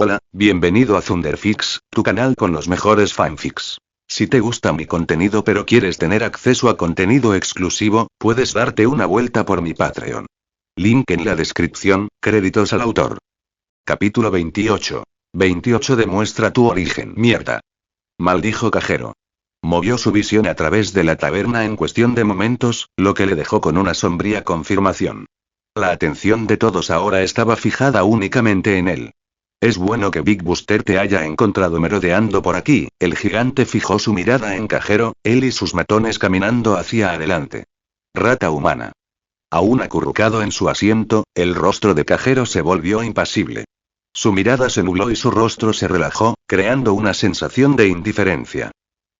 Hola, bienvenido a Thunderfix, tu canal con los mejores fanfics. Si te gusta mi contenido pero quieres tener acceso a contenido exclusivo, puedes darte una vuelta por mi Patreon. Link en la descripción, créditos al autor. Capítulo 28. 28 demuestra tu origen. Mierda. Maldijo Cajero. Movió su visión a través de la taberna en cuestión de momentos, lo que le dejó con una sombría confirmación. La atención de todos ahora estaba fijada únicamente en él. Es bueno que Big Buster te haya encontrado merodeando por aquí. El gigante fijó su mirada en Cajero, él y sus matones caminando hacia adelante. Rata humana. Aún acurrucado en su asiento, el rostro de Cajero se volvió impasible. Su mirada se nubló y su rostro se relajó, creando una sensación de indiferencia.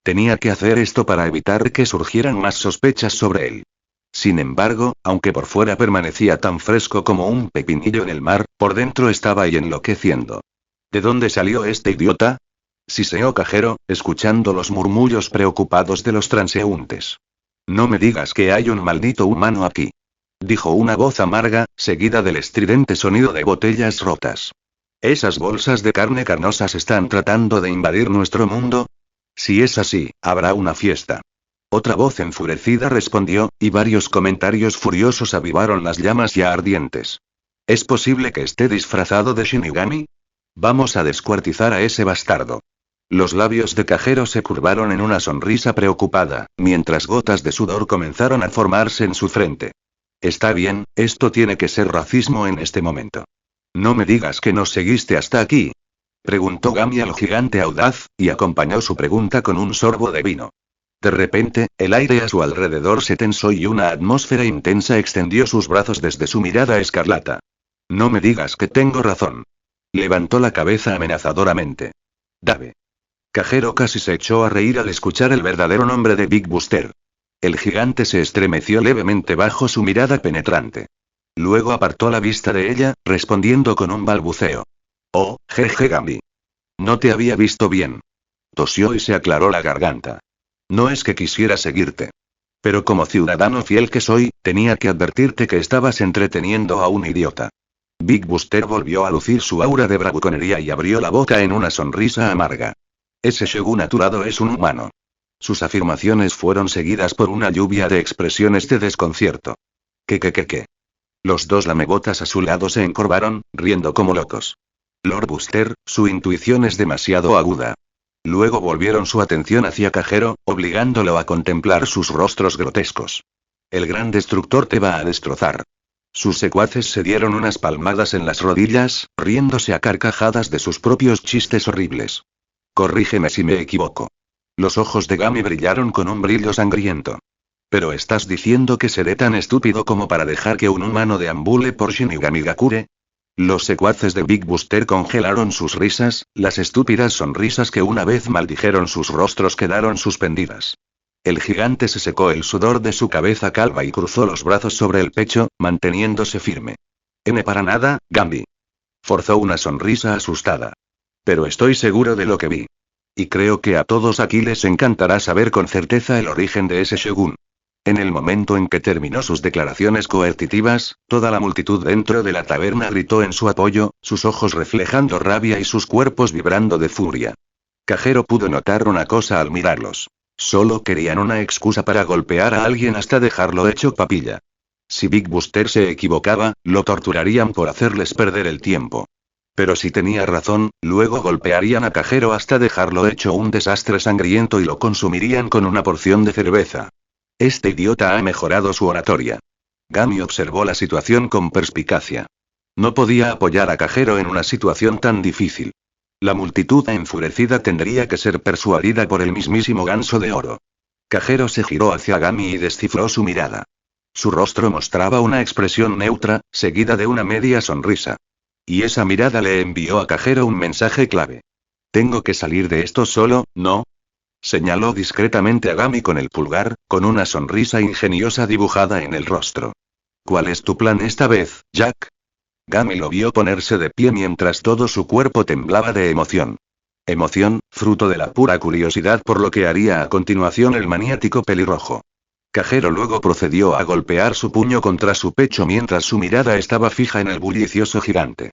Tenía que hacer esto para evitar que surgieran más sospechas sobre él. Sin embargo, aunque por fuera permanecía tan fresco como un pepinillo en el mar, por dentro estaba y enloqueciendo. ¿De dónde salió este idiota? Siseó Cajero, escuchando los murmullos preocupados de los transeúntes. No me digas que hay un maldito humano aquí. Dijo una voz amarga, seguida del estridente sonido de botellas rotas. ¿Esas bolsas de carne carnosas están tratando de invadir nuestro mundo? Si es así, habrá una fiesta. Otra voz enfurecida respondió, y varios comentarios furiosos avivaron las llamas ya ardientes. ¿Es posible que esté disfrazado de Shinigami? Vamos a descuartizar a ese bastardo. Los labios de Cajero se curvaron en una sonrisa preocupada, mientras gotas de sudor comenzaron a formarse en su frente. Está bien, esto tiene que ser racismo en este momento. No me digas que nos seguiste hasta aquí. Preguntó Gami al gigante audaz, y acompañó su pregunta con un sorbo de vino. De repente, el aire a su alrededor se tensó y una atmósfera intensa extendió sus brazos desde su mirada escarlata. No me digas que tengo razón. Levantó la cabeza amenazadoramente. Dave. Cajero casi se echó a reír al escuchar el verdadero nombre de Big Buster. El gigante se estremeció levemente bajo su mirada penetrante. Luego apartó la vista de ella, respondiendo con un balbuceo. Oh, jeje Gami. No te había visto bien. Tosió y se aclaró la garganta. No es que quisiera seguirte. Pero como ciudadano fiel que soy, tenía que advertirte que estabas entreteniendo a un idiota. Big Buster volvió a lucir su aura de bravuconería y abrió la boca en una sonrisa amarga. Ese shogun aturado es un humano. Sus afirmaciones fueron seguidas por una lluvia de expresiones de desconcierto. ¿Qué? Los dos lamebotas a su lado se encorvaron, riendo como locos. Lord Buster, su intuición es demasiado aguda. Luego volvieron su atención hacia Cajero, obligándolo a contemplar sus rostros grotescos. El gran destructor te va a destrozar. Sus secuaces se dieron unas palmadas en las rodillas, riéndose a carcajadas de sus propios chistes horribles. Corrígeme si me equivoco. Los ojos de Gami brillaron con un brillo sangriento. ¿Pero estás diciendo que seré tan estúpido como para dejar que un humano deambule por Shinigamigakure? Los secuaces de Big Buster congelaron sus risas, las estúpidas sonrisas que una vez maldijeron sus rostros quedaron suspendidas. El gigante se secó el sudor de su cabeza calva y cruzó los brazos sobre el pecho, manteniéndose firme. Para nada, Gami. Forzó una sonrisa asustada. Pero estoy seguro de lo que vi. Y creo que a todos aquí les encantará saber con certeza el origen de ese shogun. En el momento en que terminó sus declaraciones coercitivas, toda la multitud dentro de la taberna gritó en su apoyo, sus ojos reflejando rabia y sus cuerpos vibrando de furia. Cajero pudo notar una cosa al mirarlos. Solo querían una excusa para golpear a alguien hasta dejarlo hecho papilla. Si Big Buster se equivocaba, lo torturarían por hacerles perder el tiempo. Pero si tenía razón, luego golpearían a Cajero hasta dejarlo hecho un desastre sangriento y lo consumirían con una porción de cerveza. Este idiota ha mejorado su oratoria. Gami observó la situación con perspicacia. No podía apoyar a Cajero en una situación tan difícil. La multitud enfurecida tendría que ser persuadida por el mismísimo Ganso de Oro. Cajero se giró hacia Gami y descifró su mirada. Su rostro mostraba una expresión neutra, seguida de una media sonrisa. Y esa mirada le envió a Cajero un mensaje clave. Tengo que salir de esto solo, ¿no? Señaló discretamente a Gami con el pulgar, con una sonrisa ingeniosa dibujada en el rostro. ¿Cuál es tu plan esta vez, Jack? Gami lo vio ponerse de pie mientras todo su cuerpo temblaba de emoción. Emoción, fruto de la pura curiosidad por lo que haría a continuación el maniático pelirrojo. Cajero luego procedió a golpear su puño contra su pecho mientras su mirada estaba fija en el bullicioso gigante.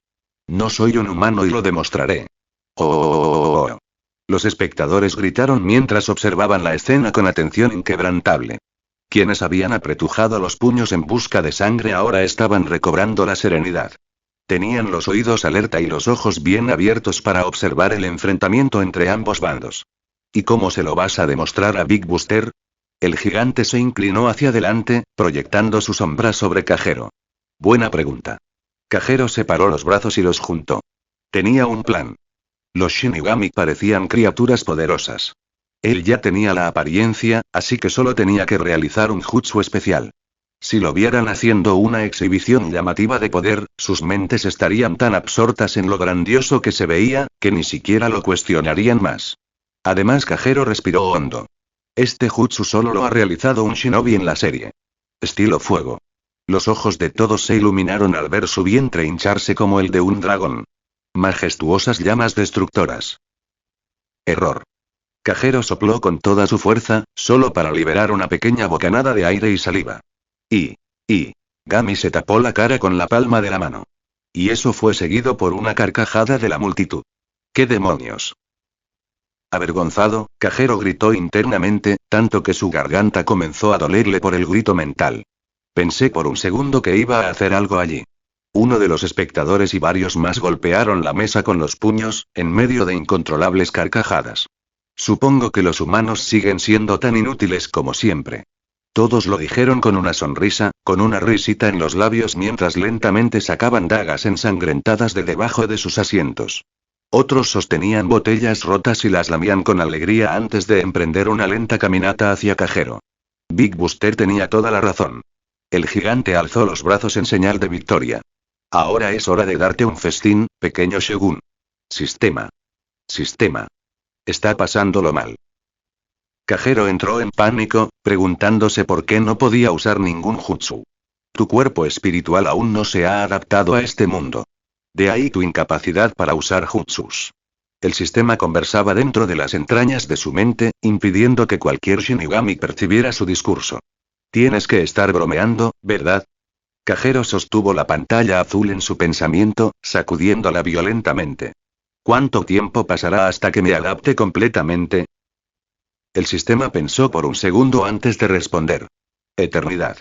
No soy un humano y lo demostraré. ¡Oh! Los espectadores gritaron mientras observaban la escena con atención inquebrantable. Quienes habían apretujado los puños en busca de sangre ahora estaban recobrando la serenidad. Tenían los oídos alerta y los ojos bien abiertos para observar el enfrentamiento entre ambos bandos. ¿Y cómo se lo vas a demostrar a Big Buster? El gigante se inclinó hacia adelante, proyectando su sombra sobre Kajero. Buena pregunta. Kajero separó los brazos y los juntó. Tenía un plan. Los Shinigami parecían criaturas poderosas. Él ya tenía la apariencia, así que solo tenía que realizar un jutsu especial. Si lo vieran haciendo una exhibición llamativa de poder, sus mentes estarían tan absortas en lo grandioso que se veía, que ni siquiera lo cuestionarían más. Además, Kajero respiró hondo. Este jutsu solo lo ha realizado un shinobi en la serie. Estilo fuego. Los ojos de todos se iluminaron al ver su vientre hincharse como el de un dragón. Majestuosas llamas destructoras. Error. Kajero sopló con toda su fuerza, solo para liberar una pequeña bocanada de aire y saliva. Gami se tapó la cara con la palma de la mano. Y eso fue seguido por una carcajada de la multitud. ¿Qué demonios? Avergonzado, Kajero gritó internamente, tanto que su garganta comenzó a dolerle por el grito mental. Pensé por un segundo que iba a hacer algo allí. Uno de los espectadores y varios más golpearon la mesa con los puños, en medio de incontrolables carcajadas. Supongo que los humanos siguen siendo tan inútiles como siempre. Todos lo dijeron con una sonrisa, con una risita en los labios mientras lentamente sacaban dagas ensangrentadas de debajo de sus asientos. Otros sostenían botellas rotas y las lamían con alegría antes de emprender una lenta caminata hacia Kajero. Big Buster tenía toda la razón. El gigante alzó los brazos en señal de victoria. Ahora es hora de darte un festín, pequeño Shogun. Sistema. Está pasándolo mal. Kajero entró en pánico, preguntándose por qué no podía usar ningún jutsu. Tu cuerpo espiritual aún no se ha adaptado a este mundo. De ahí tu incapacidad para usar jutsus. El sistema conversaba dentro de las entrañas de su mente, impidiendo que cualquier Shinigami percibiera su discurso. Tienes que estar bromeando, ¿verdad? Kajero sostuvo la pantalla azul en su pensamiento, sacudiéndola violentamente. ¿Cuánto tiempo pasará hasta que me adapte completamente? El sistema pensó por un segundo antes de responder. Eternidad.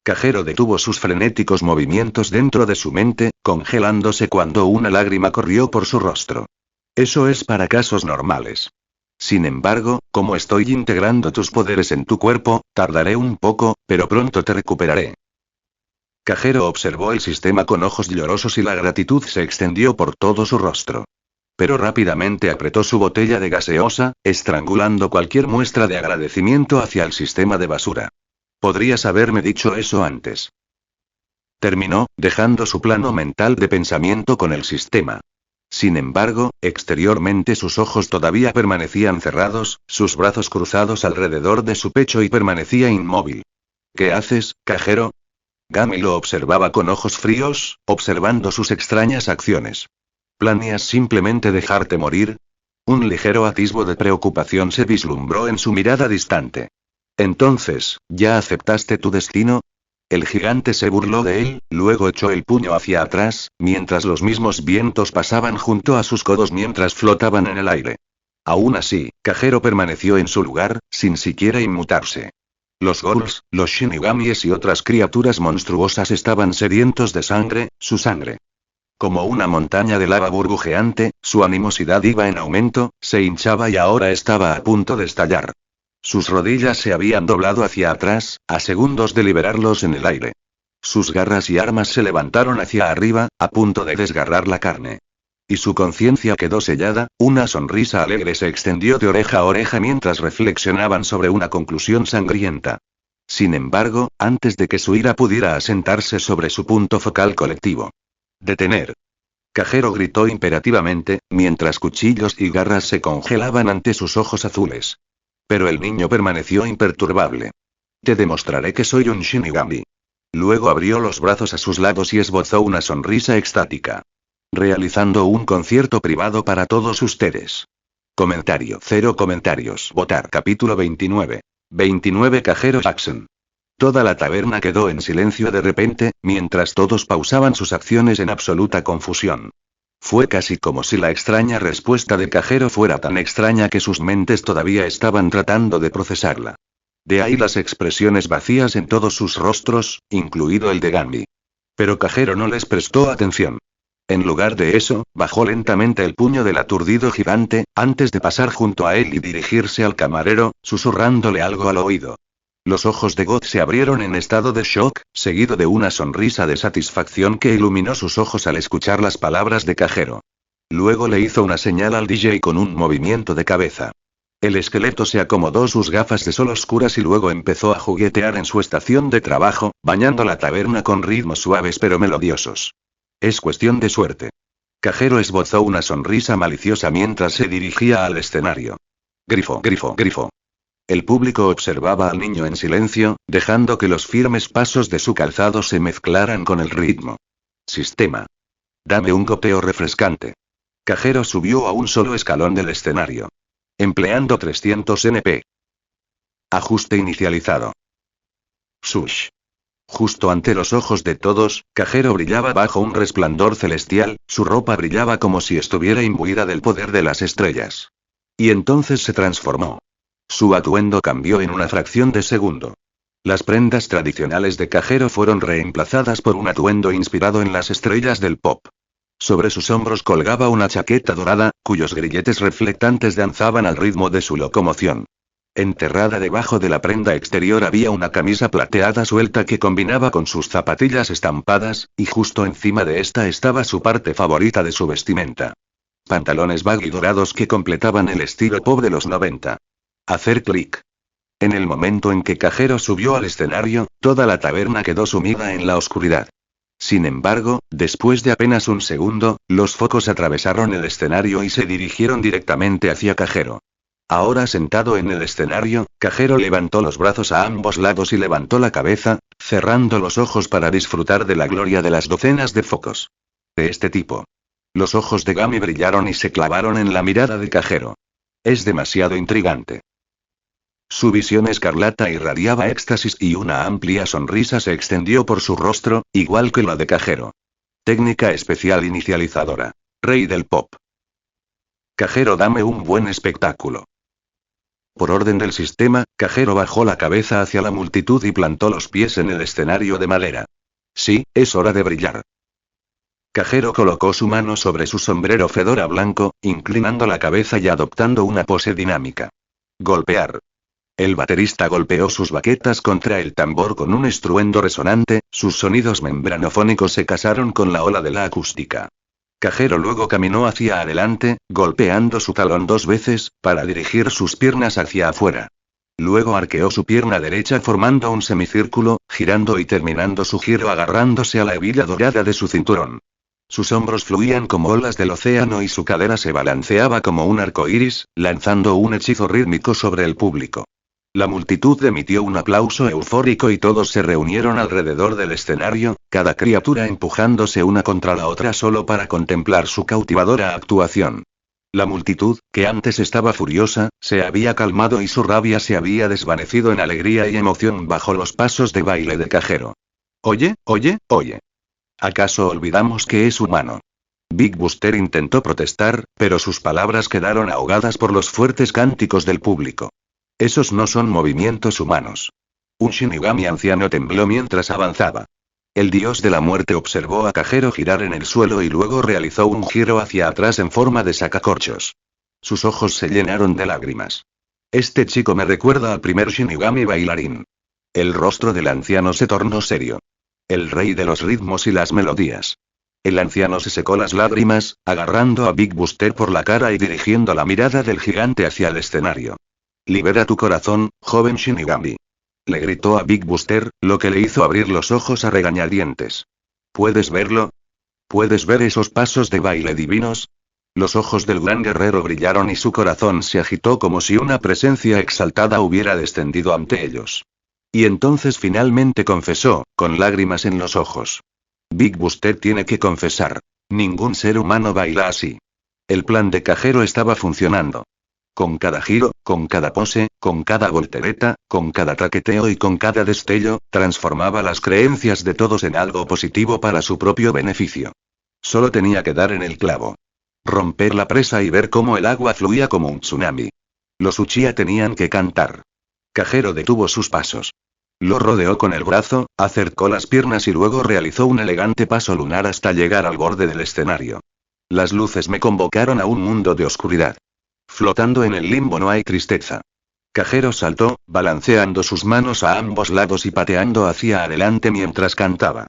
Kajero detuvo sus frenéticos movimientos dentro de su mente, congelándose cuando una lágrima corrió por su rostro. Eso es para casos normales. Sin embargo, como estoy integrando tus poderes en tu cuerpo, tardaré un poco, pero pronto te recuperaré. Kajero observó el sistema con ojos llorosos y la gratitud se extendió por todo su rostro. Pero rápidamente apretó su botella de gaseosa, estrangulando cualquier muestra de agradecimiento hacia el sistema de basura. Podrías haberme dicho eso antes. Terminó, dejando su plano mental de pensamiento con el sistema. Sin embargo, exteriormente sus ojos todavía permanecían cerrados, sus brazos cruzados alrededor de su pecho y permanecía inmóvil. ¿Qué haces, Kajero? Gami lo observaba con ojos fríos, observando sus extrañas acciones. ¿Planeas simplemente dejarte morir? Un ligero atisbo de preocupación se vislumbró en su mirada distante. Entonces, ¿ya aceptaste tu destino? El gigante se burló de él, luego echó el puño hacia atrás, mientras los mismos vientos pasaban junto a sus codos mientras flotaban en el aire. Aún así, Kajero permaneció en su lugar, sin siquiera inmutarse. Los ghouls, los shinigamis y otras criaturas monstruosas estaban sedientos de sangre, su sangre. Como una montaña de lava burbujeante, su animosidad iba en aumento, se hinchaba y ahora estaba a punto de estallar. Sus rodillas se habían doblado hacia atrás, a segundos de liberarlos en el aire. Sus garras y armas se levantaron hacia arriba, a punto de desgarrar la carne. Y su conciencia quedó sellada, una sonrisa alegre se extendió de oreja a oreja mientras reflexionaban sobre una conclusión sangrienta. Sin embargo, antes de que su ira pudiera asentarse sobre su punto focal colectivo. ¡Detener! Kajero gritó imperativamente, mientras cuchillos y garras se congelaban ante sus ojos azules. Pero el niño permaneció imperturbable. Te demostraré que soy un Shinigami. Luego abrió los brazos a sus lados y esbozó una sonrisa extática. Realizando un concierto privado para todos ustedes. Comentario. 0 comentarios. Votar. Capítulo 29. 29 Kajero Jackson. Toda la taberna quedó en silencio de repente, mientras todos pausaban sus acciones en absoluta confusión. Fue casi como si la extraña respuesta de Cajero fuera tan extraña que sus mentes todavía estaban tratando de procesarla. De ahí las expresiones vacías en todos sus rostros, incluido el de Gambi. Pero Cajero no les prestó atención. En lugar de eso, bajó lentamente el puño del aturdido gigante, antes de pasar junto a él y dirigirse al camarero, susurrándole algo al oído. Los ojos de God se abrieron en estado de shock, seguido de una sonrisa de satisfacción que iluminó sus ojos al escuchar las palabras de Cajero. Luego le hizo una señal al DJ con un movimiento de cabeza. El esqueleto se acomodó sus gafas de sol oscuras y luego empezó a juguetear en su estación de trabajo, bañando la taberna con ritmos suaves pero melodiosos. Es cuestión de suerte. Cajero esbozó una sonrisa maliciosa mientras se dirigía al escenario. Grifo, grifo, grifo. El público observaba al niño en silencio, dejando que los firmes pasos de su calzado se mezclaran con el ritmo. Sistema. Dame un goteo refrescante. Cajero subió a un solo escalón del escenario. Empleando 300 NP. Ajuste inicializado. Sush. Justo ante los ojos de todos, Cajero brillaba bajo un resplandor celestial, su ropa brillaba como si estuviera imbuida del poder de las estrellas. Y entonces se transformó. Su atuendo cambió en una fracción de segundo. Las prendas tradicionales de Cajero fueron reemplazadas por un atuendo inspirado en las estrellas del pop. Sobre sus hombros colgaba una chaqueta dorada, cuyos grilletes reflectantes danzaban al ritmo de su locomoción. Enterrada debajo de la prenda exterior había una camisa plateada suelta que combinaba con sus zapatillas estampadas, y justo encima de esta estaba su parte favorita de su vestimenta. Pantalones baggy dorados que completaban el estilo pop de los 90. Hacer clic. En el momento en que Cajero subió al escenario, toda la taberna quedó sumida en la oscuridad. Sin embargo, después de apenas un segundo, los focos atravesaron el escenario y se dirigieron directamente hacia Cajero. Ahora sentado en el escenario, Cajero levantó los brazos a ambos lados y levantó la cabeza, cerrando los ojos para disfrutar de la gloria de las docenas de focos. De este tipo. Los ojos de Gami brillaron y se clavaron en la mirada de Cajero. Es demasiado intrigante. Su visión escarlata irradiaba éxtasis y una amplia sonrisa se extendió por su rostro, igual que la de Cajero. Técnica especial inicializadora. Rey del pop. Cajero, dame un buen espectáculo. Por orden del sistema, Cajero bajó la cabeza hacia la multitud y plantó los pies en el escenario de madera. Sí, es hora de brillar. Cajero colocó su mano sobre su sombrero fedora blanco, inclinando la cabeza y adoptando una pose dinámica. Golpear. El baterista golpeó sus baquetas contra el tambor con un estruendo resonante, sus sonidos membranofónicos se casaron con la ola de la acústica. Cajero luego caminó hacia adelante, golpeando su talón 2 veces, para dirigir sus piernas hacia afuera. Luego arqueó su pierna derecha formando un semicírculo, girando y terminando su giro agarrándose a la hebilla dorada de su cinturón. Sus hombros fluían como olas del océano y su cadera se balanceaba como un arco iris, lanzando un hechizo rítmico sobre el público. La multitud emitió un aplauso eufórico y todos se reunieron alrededor del escenario, cada criatura empujándose una contra la otra solo para contemplar su cautivadora actuación. La multitud, que antes estaba furiosa, se había calmado y su rabia se había desvanecido en alegría y emoción bajo los pasos de baile de Cajero. Oye, oye, oye. ¿Acaso olvidamos que es humano? Big Buster intentó protestar, pero sus palabras quedaron ahogadas por los fuertes cánticos del público. Esos no son movimientos humanos. Un Shinigami anciano tembló mientras avanzaba. El dios de la muerte observó a Cajero girar en el suelo y luego realizó un giro hacia atrás en forma de sacacorchos. Sus ojos se llenaron de lágrimas. Este chico me recuerda al primer Shinigami bailarín. El rostro del anciano se tornó serio. El rey de los ritmos y las melodías. El anciano se secó las lágrimas, agarrando a Big Buster por la cara y dirigiendo la mirada del gigante hacia el escenario. Libera tu corazón, joven Shinigami. Le gritó a Big Buster, lo que le hizo abrir los ojos a regañadientes. ¿Puedes verlo? ¿Puedes ver esos pasos de baile divinos? Los ojos del gran guerrero brillaron y su corazón se agitó como si una presencia exaltada hubiera descendido ante ellos. Y entonces finalmente confesó, con lágrimas en los ojos. Big Buster tiene que confesar. Ningún ser humano baila así. El plan de Cajero estaba funcionando. Con cada giro, con cada pose, Con cada voltereta, con cada traqueteo y con cada destello, transformaba las creencias de todos en algo positivo para su propio beneficio. Solo tenía que dar en el clavo. Romper la presa y ver cómo el agua fluía como un tsunami. Los Uchiha tenían que cantar. Kagero detuvo sus pasos. Lo rodeó con el brazo, acercó las piernas y luego realizó un elegante paso lunar hasta llegar al borde del escenario. Las luces me convocaron a un mundo de oscuridad. Flotando en el limbo no hay tristeza. Kagero saltó, balanceando sus manos a ambos lados y pateando hacia adelante mientras cantaba.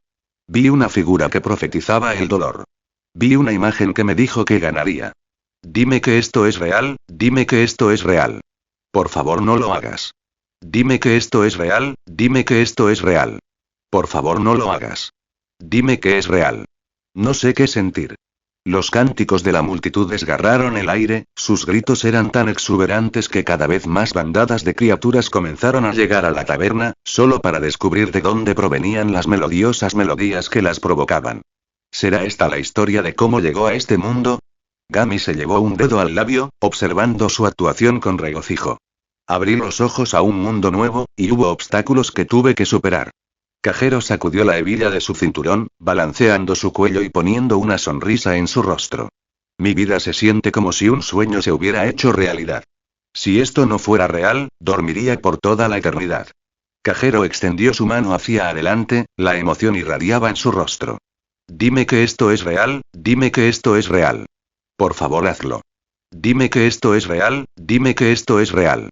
Vi una figura que profetizaba el dolor. Vi una imagen que me dijo que ganaría. Dime que esto es real, dime que esto es real. Por favor no lo hagas. Dime que esto es real, dime que esto es real. Por favor no lo hagas. Dime que es real. No sé qué sentir. Los cánticos de la multitud desgarraron el aire, sus gritos eran tan exuberantes que cada vez más bandadas de criaturas comenzaron a llegar a la taberna, solo para descubrir de dónde provenían las melodiosas melodías que las provocaban. ¿Será esta la historia de cómo llegó a este mundo? Gami se llevó un dedo al labio, observando su actuación con regocijo. Abrí los ojos a un mundo nuevo, y hubo obstáculos que tuve que superar. Kagero sacudió la hebilla de su cinturón, balanceando su cuello y poniendo una sonrisa en su rostro. Mi vida se siente como si un sueño se hubiera hecho realidad. Si esto no fuera real, dormiría por toda la eternidad. Kagero extendió su mano hacia adelante, la emoción irradiaba en su rostro. Dime que esto es real, dime que esto es real. Por favor hazlo. Dime que esto es real, dime que esto es real.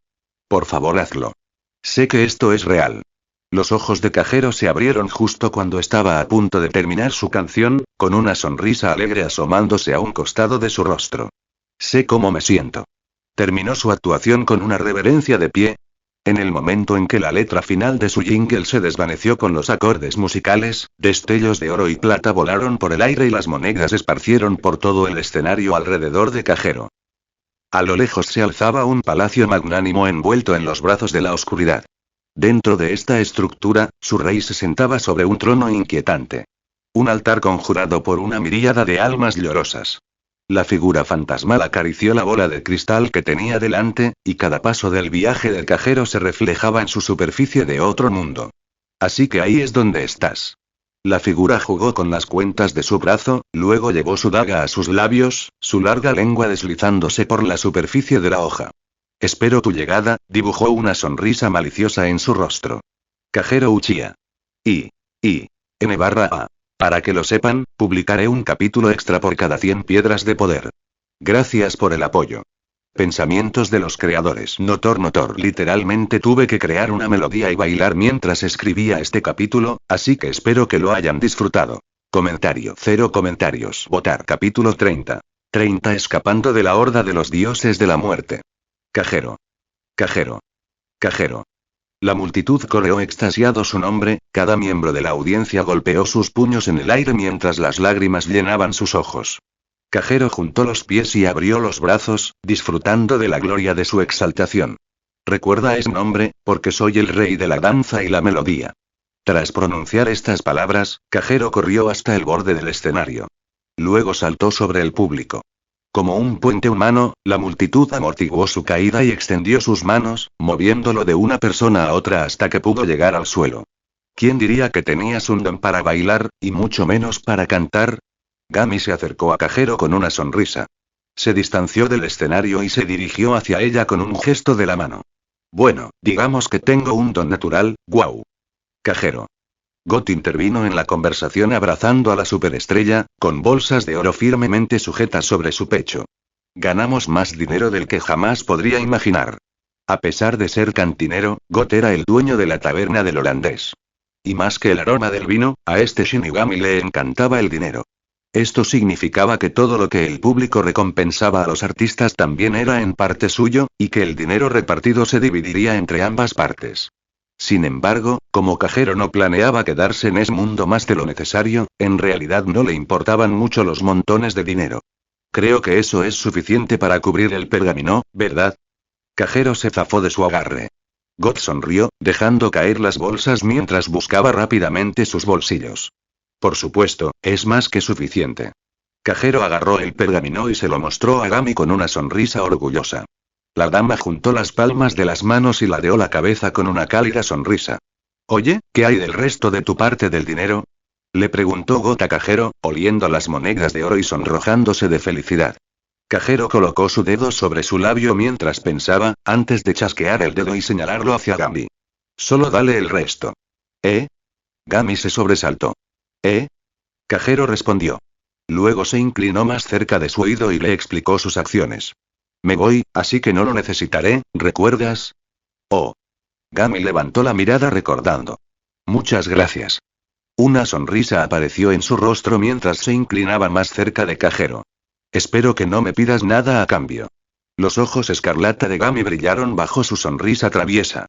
Por favor hazlo. Sé que esto es real. Los ojos de Kagero se abrieron justo cuando estaba a punto de terminar su canción, con una sonrisa alegre asomándose a un costado de su rostro. Sé cómo me siento. Terminó su actuación con una reverencia de pie. En el momento en que la letra final de su jingle se desvaneció con los acordes musicales, destellos de oro y plata volaron por el aire y las monedas se esparcieron por todo el escenario alrededor de Kagero. A lo lejos se alzaba un palacio magnánimo envuelto en los brazos de la oscuridad. Dentro de esta estructura, su rey se sentaba sobre un trono inquietante. Un altar conjurado por una miríada de almas llorosas. La figura fantasmal acarició la bola de cristal que tenía delante, y cada paso del viaje del Kagero se reflejaba en su superficie de otro mundo. Así que ahí es donde estás. La figura jugó con las cuentas de su brazo, luego llevó su daga a sus labios, su larga lengua deslizándose por la superficie de la hoja. Espero tu llegada, dibujó una sonrisa maliciosa en su rostro. Kagero Uchiha. N/A. Para que lo sepan, publicaré un capítulo extra por cada 100 piedras de poder. Gracias por el apoyo. Pensamientos de los creadores. Notor. Literalmente tuve que crear una melodía y bailar mientras escribía este capítulo, así que espero que lo hayan disfrutado. Comentario. 0 comentarios. Votar. Capítulo 30. 30 Escapando de la horda de los dioses de la muerte. Kagero. La multitud coreó extasiado su nombre, cada miembro de la audiencia golpeó sus puños en el aire mientras las lágrimas llenaban sus ojos. Kagero juntó los pies y abrió los brazos, disfrutando de la gloria de su exaltación. Recuerda ese nombre, porque soy el rey de la danza y la melodía. Tras pronunciar estas palabras, Kagero corrió hasta el borde del escenario. Luego saltó sobre el público. Como un puente humano, la multitud amortiguó su caída y extendió sus manos, moviéndolo de una persona a otra hasta que pudo llegar al suelo. ¿Quién diría que tenías un don para bailar, y mucho menos para cantar? Gami se acercó a Kagero con una sonrisa. Se distanció del escenario y se dirigió hacia ella con un gesto de la mano. Bueno, digamos que tengo un don natural, guau. Kagero. Got intervino en la conversación abrazando a la superestrella, con bolsas de oro firmemente sujetas sobre su pecho. Ganamos más dinero del que jamás podría imaginar. A pesar de ser cantinero, Got era el dueño de la taberna del holandés. Y más que el aroma del vino, a este Shinigami le encantaba el dinero. Esto significaba que todo lo que el público recompensaba a los artistas también era en parte suyo, y que el dinero repartido se dividiría entre ambas partes. Sin embargo, como Kagero no planeaba quedarse en ese mundo más de lo necesario, en realidad no le importaban mucho los montones de dinero. Creo que eso es suficiente para cubrir el pergamino, ¿verdad? Kagero se zafó de su agarre. Got sonrió, dejando caer las bolsas mientras buscaba rápidamente sus bolsillos. Por supuesto, es más que suficiente. Kagero agarró el pergamino y se lo mostró a Gami con una sonrisa orgullosa. La dama juntó las palmas de las manos y ladeó la cabeza con una cálida sonrisa. Oye, ¿qué hay del resto de tu parte del dinero? Le preguntó Gota Cajero, oliendo las monedas de oro y sonrojándose de felicidad. Cajero colocó su dedo sobre su labio mientras pensaba, antes de chasquear el dedo y señalarlo hacia Gami. Solo dale el resto. ¿Eh? Gami se sobresaltó. ¿Eh? Cajero respondió. Luego se inclinó más cerca de su oído y le explicó sus acciones. Me voy, así que no lo necesitaré, ¿recuerdas? Oh. Gami levantó la mirada recordando. Muchas gracias. Una sonrisa apareció en su rostro mientras se inclinaba más cerca de Cajero. Espero que no me pidas nada a cambio. Los ojos escarlata de Gami brillaron bajo su sonrisa traviesa.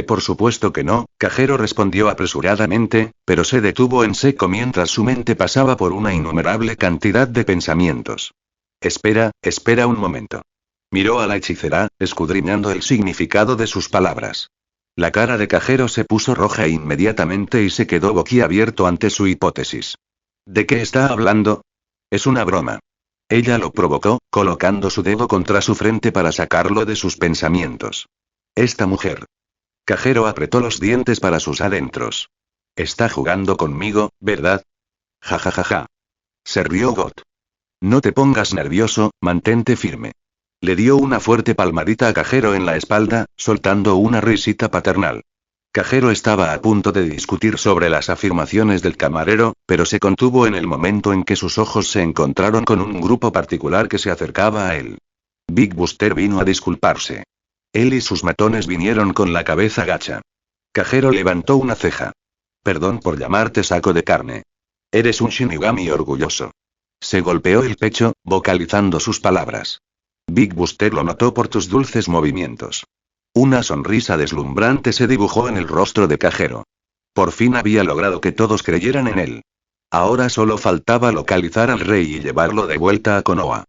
Por supuesto que no, Cajero respondió apresuradamente, pero se detuvo en seco mientras su mente pasaba por una innumerable cantidad de pensamientos. Espera un momento. Miró a la hechicera, escudriñando el significado de sus palabras. La cara de Cajero se puso roja inmediatamente y se quedó boquiabierto ante su hipótesis. ¿De qué está hablando? Es una broma. Ella lo provocó, colocando su dedo contra su frente para sacarlo de sus pensamientos. Esta mujer. Cajero apretó los dientes para sus adentros. Está jugando conmigo, ¿verdad? Ja ja ja ja. Se rió Got. No te pongas nervioso, mantente firme. Le dio una fuerte palmadita a Cajero en la espalda, soltando una risita paternal. Cajero estaba a punto de discutir sobre las afirmaciones del camarero, pero se contuvo en el momento en que sus ojos se encontraron con un grupo particular que se acercaba a él. Big Buster vino a disculparse. Él y sus matones vinieron con la cabeza gacha. Cajero levantó una ceja. Perdón por llamarte saco de carne. Eres un Shinigami orgulloso. Se golpeó el pecho, vocalizando sus palabras. Big Buster lo notó por tus dulces movimientos. Una sonrisa deslumbrante se dibujó en el rostro de Cajero. Por fin había logrado que todos creyeran en él. Ahora solo faltaba localizar al rey y llevarlo de vuelta a Konoha.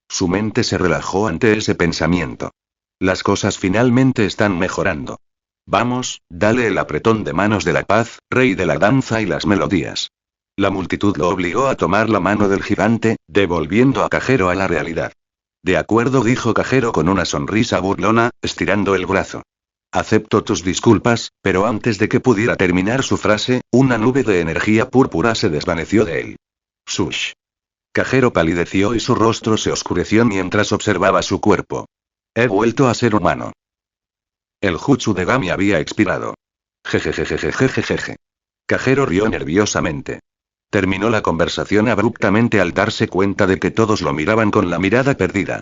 Su mente se relajó ante ese pensamiento. Las cosas finalmente están mejorando. Vamos, dale el apretón de manos de la paz, rey de la danza y las melodías. La multitud lo obligó a tomar la mano del gigante, devolviendo a Cajero a la realidad. De acuerdo, dijo Cajero con una sonrisa burlona, estirando el brazo. Acepto tus disculpas, pero antes de que pudiera terminar su frase, una nube de energía púrpura se desvaneció de él. Sush. Cajero palideció y su rostro se oscureció mientras observaba su cuerpo. He vuelto a ser humano. El jutsu de Gami había expirado. Jejejejejejejeje. Cajero rió nerviosamente. Terminó la conversación abruptamente al darse cuenta de que todos lo miraban con la mirada perdida.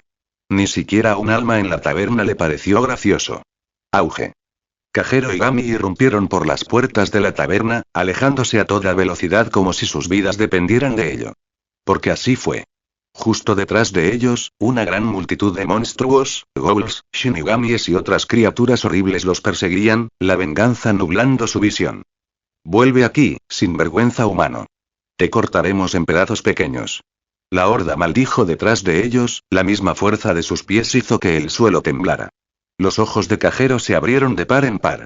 Ni siquiera un alma en la taberna le pareció gracioso. Auge. Cajero y Gami irrumpieron por las puertas de la taberna, alejándose a toda velocidad como si sus vidas dependieran de ello. Porque así fue. Justo detrás de ellos, una gran multitud de monstruos, ghouls, shinigamis y otras criaturas horribles los perseguían, la venganza nublando su visión. Vuelve aquí, sinvergüenza humano. Te cortaremos en pedazos pequeños. La horda maldijo detrás de ellos, la misma fuerza de sus pies hizo que el suelo temblara. Los ojos de Cajero se abrieron de par en par.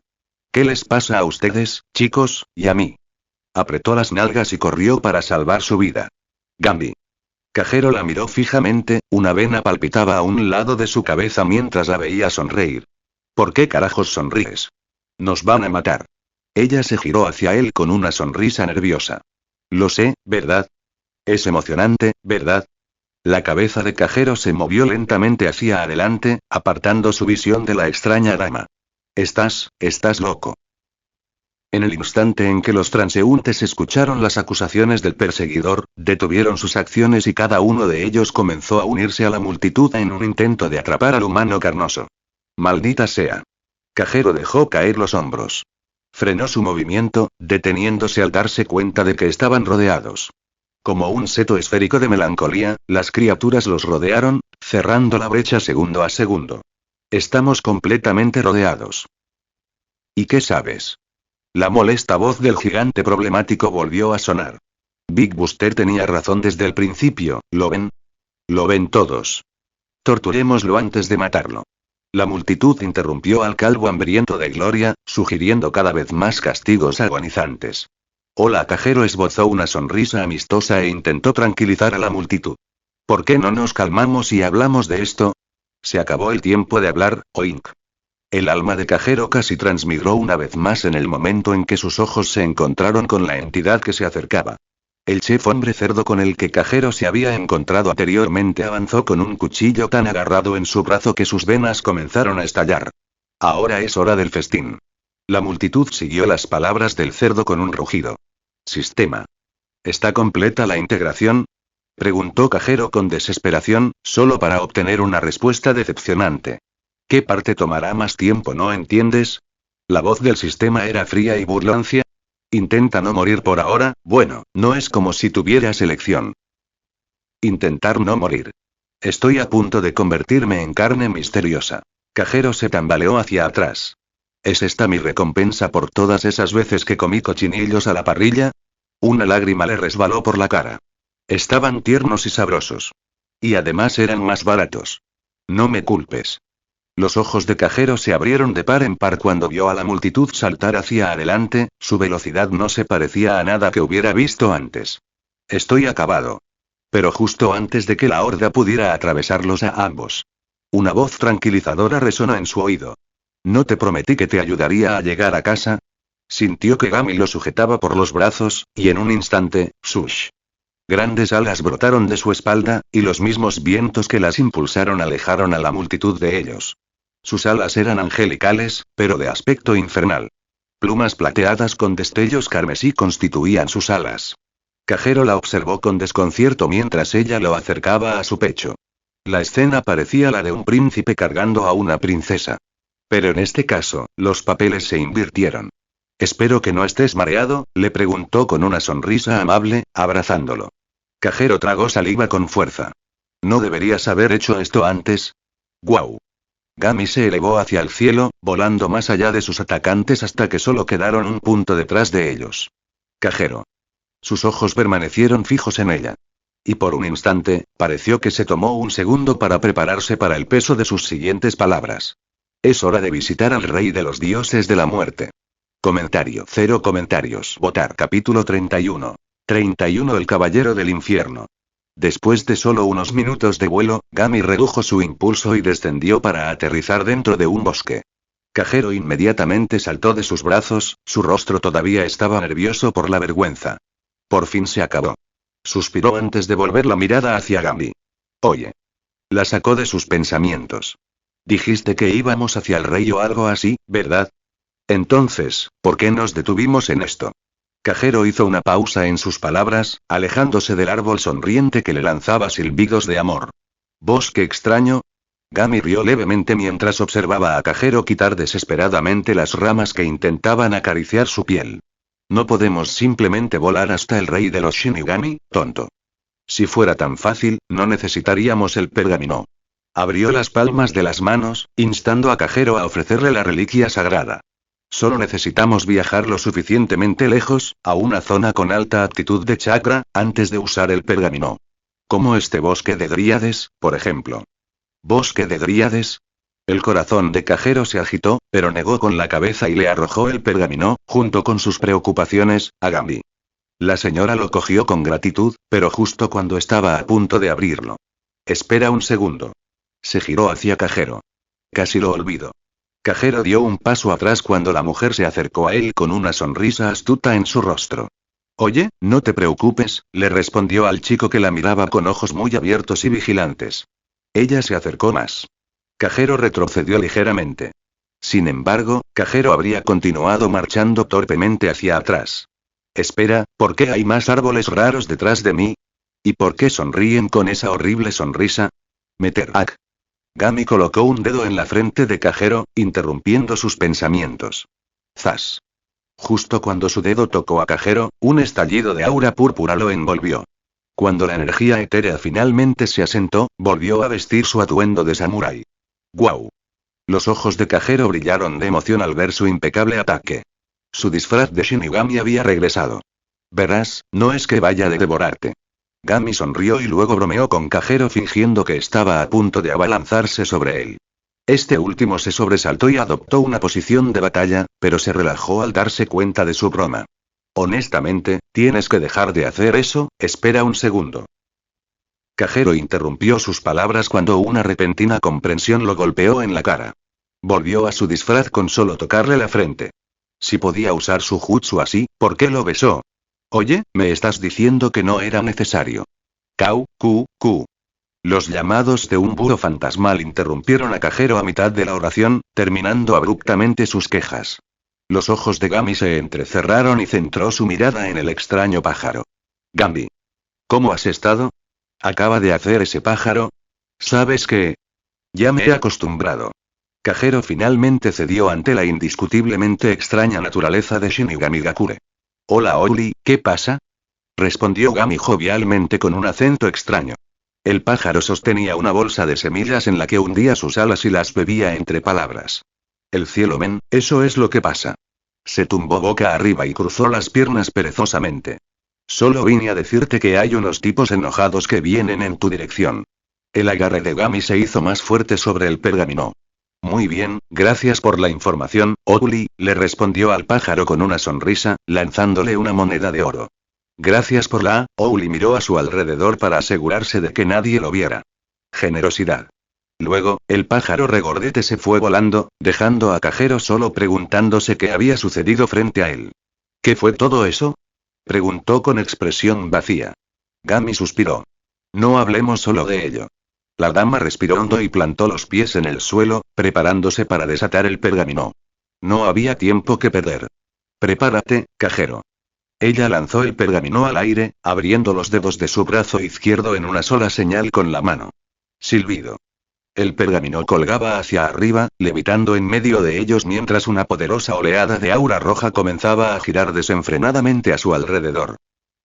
¿Qué les pasa a ustedes, chicos, y a mí? Apretó las nalgas y corrió para salvar su vida. Gambi. Cajero la miró fijamente, una vena palpitaba a un lado de su cabeza mientras la veía sonreír. ¿Por qué carajos sonríes? Nos van a matar. Ella se giró hacia él con una sonrisa nerviosa. Lo sé, ¿verdad? Es emocionante, ¿verdad? La cabeza de Cajero se movió lentamente hacia adelante, apartando su visión de la extraña dama. Estás loco. En el instante en que los transeúntes escucharon las acusaciones del perseguidor, detuvieron sus acciones y cada uno de ellos comenzó a unirse a la multitud en un intento de atrapar al humano carnoso. Maldita sea. Cajero dejó caer los hombros. Frenó su movimiento, deteniéndose al darse cuenta de que estaban rodeados. Como un seto esférico de melancolía, las criaturas los rodearon, cerrando la brecha segundo a segundo. Estamos completamente rodeados. ¿Y qué sabes? La molesta voz del gigante problemático volvió a sonar. Big Buster tenía razón desde el principio, ¿lo ven? Lo ven todos. Torturémoslo antes de matarlo. La multitud interrumpió al calvo hambriento de gloria, sugiriendo cada vez más castigos agonizantes. Hola, Cajero esbozó una sonrisa amistosa e intentó tranquilizar a la multitud. ¿Por qué no nos calmamos y hablamos de esto? Se acabó el tiempo de hablar, oink. El alma de Cajero casi transmigró una vez más en el momento en que sus ojos se encontraron con la entidad que se acercaba. El chef hombre cerdo con el que Cajero se había encontrado anteriormente avanzó con un cuchillo tan agarrado en su brazo que sus venas comenzaron a estallar. Ahora es hora del festín. La multitud siguió las palabras del cerdo con un rugido. Sistema. ¿Está completa la integración? Preguntó Cajero con desesperación, solo para obtener una respuesta decepcionante. ¿Qué parte tomará más tiempo, no entiendes? La voz del sistema era fría y burlancia. Intenta no morir por ahora, bueno, no es como si tuvieras elección. Intentar no morir. Estoy a punto de convertirme en carne misteriosa. Cajero se tambaleó hacia atrás. ¿Es esta mi recompensa por todas esas veces que comí cochinillos a la parrilla? Una lágrima le resbaló por la cara. Estaban tiernos y sabrosos. Y además eran más baratos. No me culpes. Los ojos de Cajero se abrieron de par en par cuando vio a la multitud saltar hacia adelante, su velocidad no se parecía a nada que hubiera visto antes. Estoy acabado. Pero justo antes de que la horda pudiera atravesarlos a ambos. Una voz tranquilizadora resonó en su oído. ¿No te prometí que te ayudaría a llegar a casa? Sintió que Gami lo sujetaba por los brazos, y en un instante, ¡sush! Grandes alas brotaron de su espalda, y los mismos vientos que las impulsaron alejaron a la multitud de ellos. Sus alas eran angelicales, pero de aspecto infernal. Plumas plateadas con destellos carmesí constituían sus alas. Cajero la observó con desconcierto mientras ella lo acercaba a su pecho. La escena parecía la de un príncipe cargando a una princesa. Pero en este caso, los papeles se invirtieron. Espero que no estés mareado, le preguntó con una sonrisa amable, abrazándolo. Cajero tragó saliva con fuerza. ¿No deberías haber hecho esto antes? ¡Guau! Gami se elevó hacia el cielo, volando más allá de sus atacantes hasta que solo quedaron un punto detrás de ellos. Cajero. Sus ojos permanecieron fijos en ella. Y por un instante, pareció que se tomó un segundo para prepararse para el peso de sus siguientes palabras. Es hora de visitar al rey de los dioses de la muerte. Comentario. 0 comentarios. Votar. Capítulo 31. 31 El caballero del infierno. Después de solo unos minutos de vuelo, Gami redujo su impulso y descendió para aterrizar dentro de un bosque. Cajero inmediatamente saltó de sus brazos, su rostro todavía estaba nervioso por la vergüenza. Por fin se acabó. Suspiró antes de volver la mirada hacia Gami. Oye. La sacó de sus pensamientos. Dijiste que íbamos hacia el rey o algo así, ¿verdad? Entonces, ¿por qué nos detuvimos en esto? Cajero hizo una pausa en sus palabras, alejándose del árbol sonriente que le lanzaba silbidos de amor. ¿Bosque extraño? Gami rió levemente mientras observaba a Cajero quitar desesperadamente las ramas que intentaban acariciar su piel. No podemos simplemente volar hasta el rey de los Shinigami, tonto. Si fuera tan fácil, no necesitaríamos el pergamino. Abrió las palmas de las manos, instando a Cajero a ofrecerle la reliquia sagrada. Solo necesitamos viajar lo suficientemente lejos, a una zona con alta actitud de chakra, antes de usar el pergamino. Como este bosque de dríades, por ejemplo. ¿Bosque de dríades? El corazón de Cajero se agitó, pero negó con la cabeza y le arrojó el pergamino, junto con sus preocupaciones, a Gami. La señora lo cogió con gratitud, pero justo cuando estaba a punto de abrirlo. Espera un segundo. Se giró hacia Cajero. Casi lo olvido. Cajero dio un paso atrás cuando la mujer se acercó a él con una sonrisa astuta en su rostro. Oye, no te preocupes, le respondió al chico que la miraba con ojos muy abiertos y vigilantes. Ella se acercó más. Cajero retrocedió ligeramente. Sin embargo, Cajero habría continuado marchando torpemente hacia atrás. Espera, ¿por qué hay más árboles raros detrás de mí? ¿Y por qué sonríen con esa horrible sonrisa? Meterak. Gami colocó un dedo en la frente de Cajero, interrumpiendo sus pensamientos. ¡Zas! Justo cuando su dedo tocó a Cajero, un estallido de aura púrpura lo envolvió. Cuando la energía etérea finalmente se asentó, volvió a vestir su atuendo de samurái. ¡Guau! Los ojos de Cajero brillaron de emoción al ver su impecable ataque. Su disfraz de Shinigami había regresado. Verás, no es que vaya de devorarte. Gami sonrió y luego bromeó con Cajero fingiendo que estaba a punto de abalanzarse sobre él. Este último se sobresaltó y adoptó una posición de batalla, pero se relajó al darse cuenta de su broma. Honestamente, tienes que dejar de hacer eso, espera un segundo. Cajero interrumpió sus palabras cuando una repentina comprensión lo golpeó en la cara. Volvió a su disfraz con solo tocarle la frente. Si podía usar su jutsu así, ¿por qué lo besó? Oye, me estás diciendo que no era necesario. Kau, ku, ku. Los llamados de un búho fantasmal interrumpieron a Cajero a mitad de la oración, terminando abruptamente sus quejas. Los ojos de Gami se entrecerraron y centró su mirada en el extraño pájaro. Gami. ¿Cómo has estado? ¿Acaba de hacer ese pájaro? ¿Sabes qué? Ya me he acostumbrado. Cajero finalmente cedió ante la indiscutiblemente extraña naturaleza de Shinigami Gakure. Hola Ouli, ¿qué pasa? Respondió Gami jovialmente con un acento extraño. El pájaro sostenía una bolsa de semillas en la que hundía sus alas y las bebía entre palabras. El cielo men, eso es lo que pasa. Se tumbó boca arriba y cruzó las piernas perezosamente. Solo vine a decirte que hay unos tipos enojados que vienen en tu dirección. El agarre de Gami se hizo más fuerte sobre el pergamino. Muy bien, gracias por la información, Ouli, le respondió al pájaro con una sonrisa, lanzándole una moneda de oro. Gracias por la... Ouli miró a su alrededor para asegurarse de que nadie lo viera. Generosidad. Luego, el pájaro regordete se fue volando, dejando a Cajero solo preguntándose qué había sucedido frente a él. ¿Qué fue todo eso? Preguntó con expresión vacía. Gami suspiró. No hablemos solo de ello. La dama respiró hondo y plantó los pies en el suelo, preparándose para desatar el pergamino. No había tiempo que perder. Prepárate, Cajero. Ella lanzó el pergamino al aire, abriendo los dedos de su brazo izquierdo en una sola señal con la mano. Silbido. El pergamino colgaba hacia arriba, levitando en medio de ellos mientras una poderosa oleada de aura roja comenzaba a girar desenfrenadamente a su alrededor.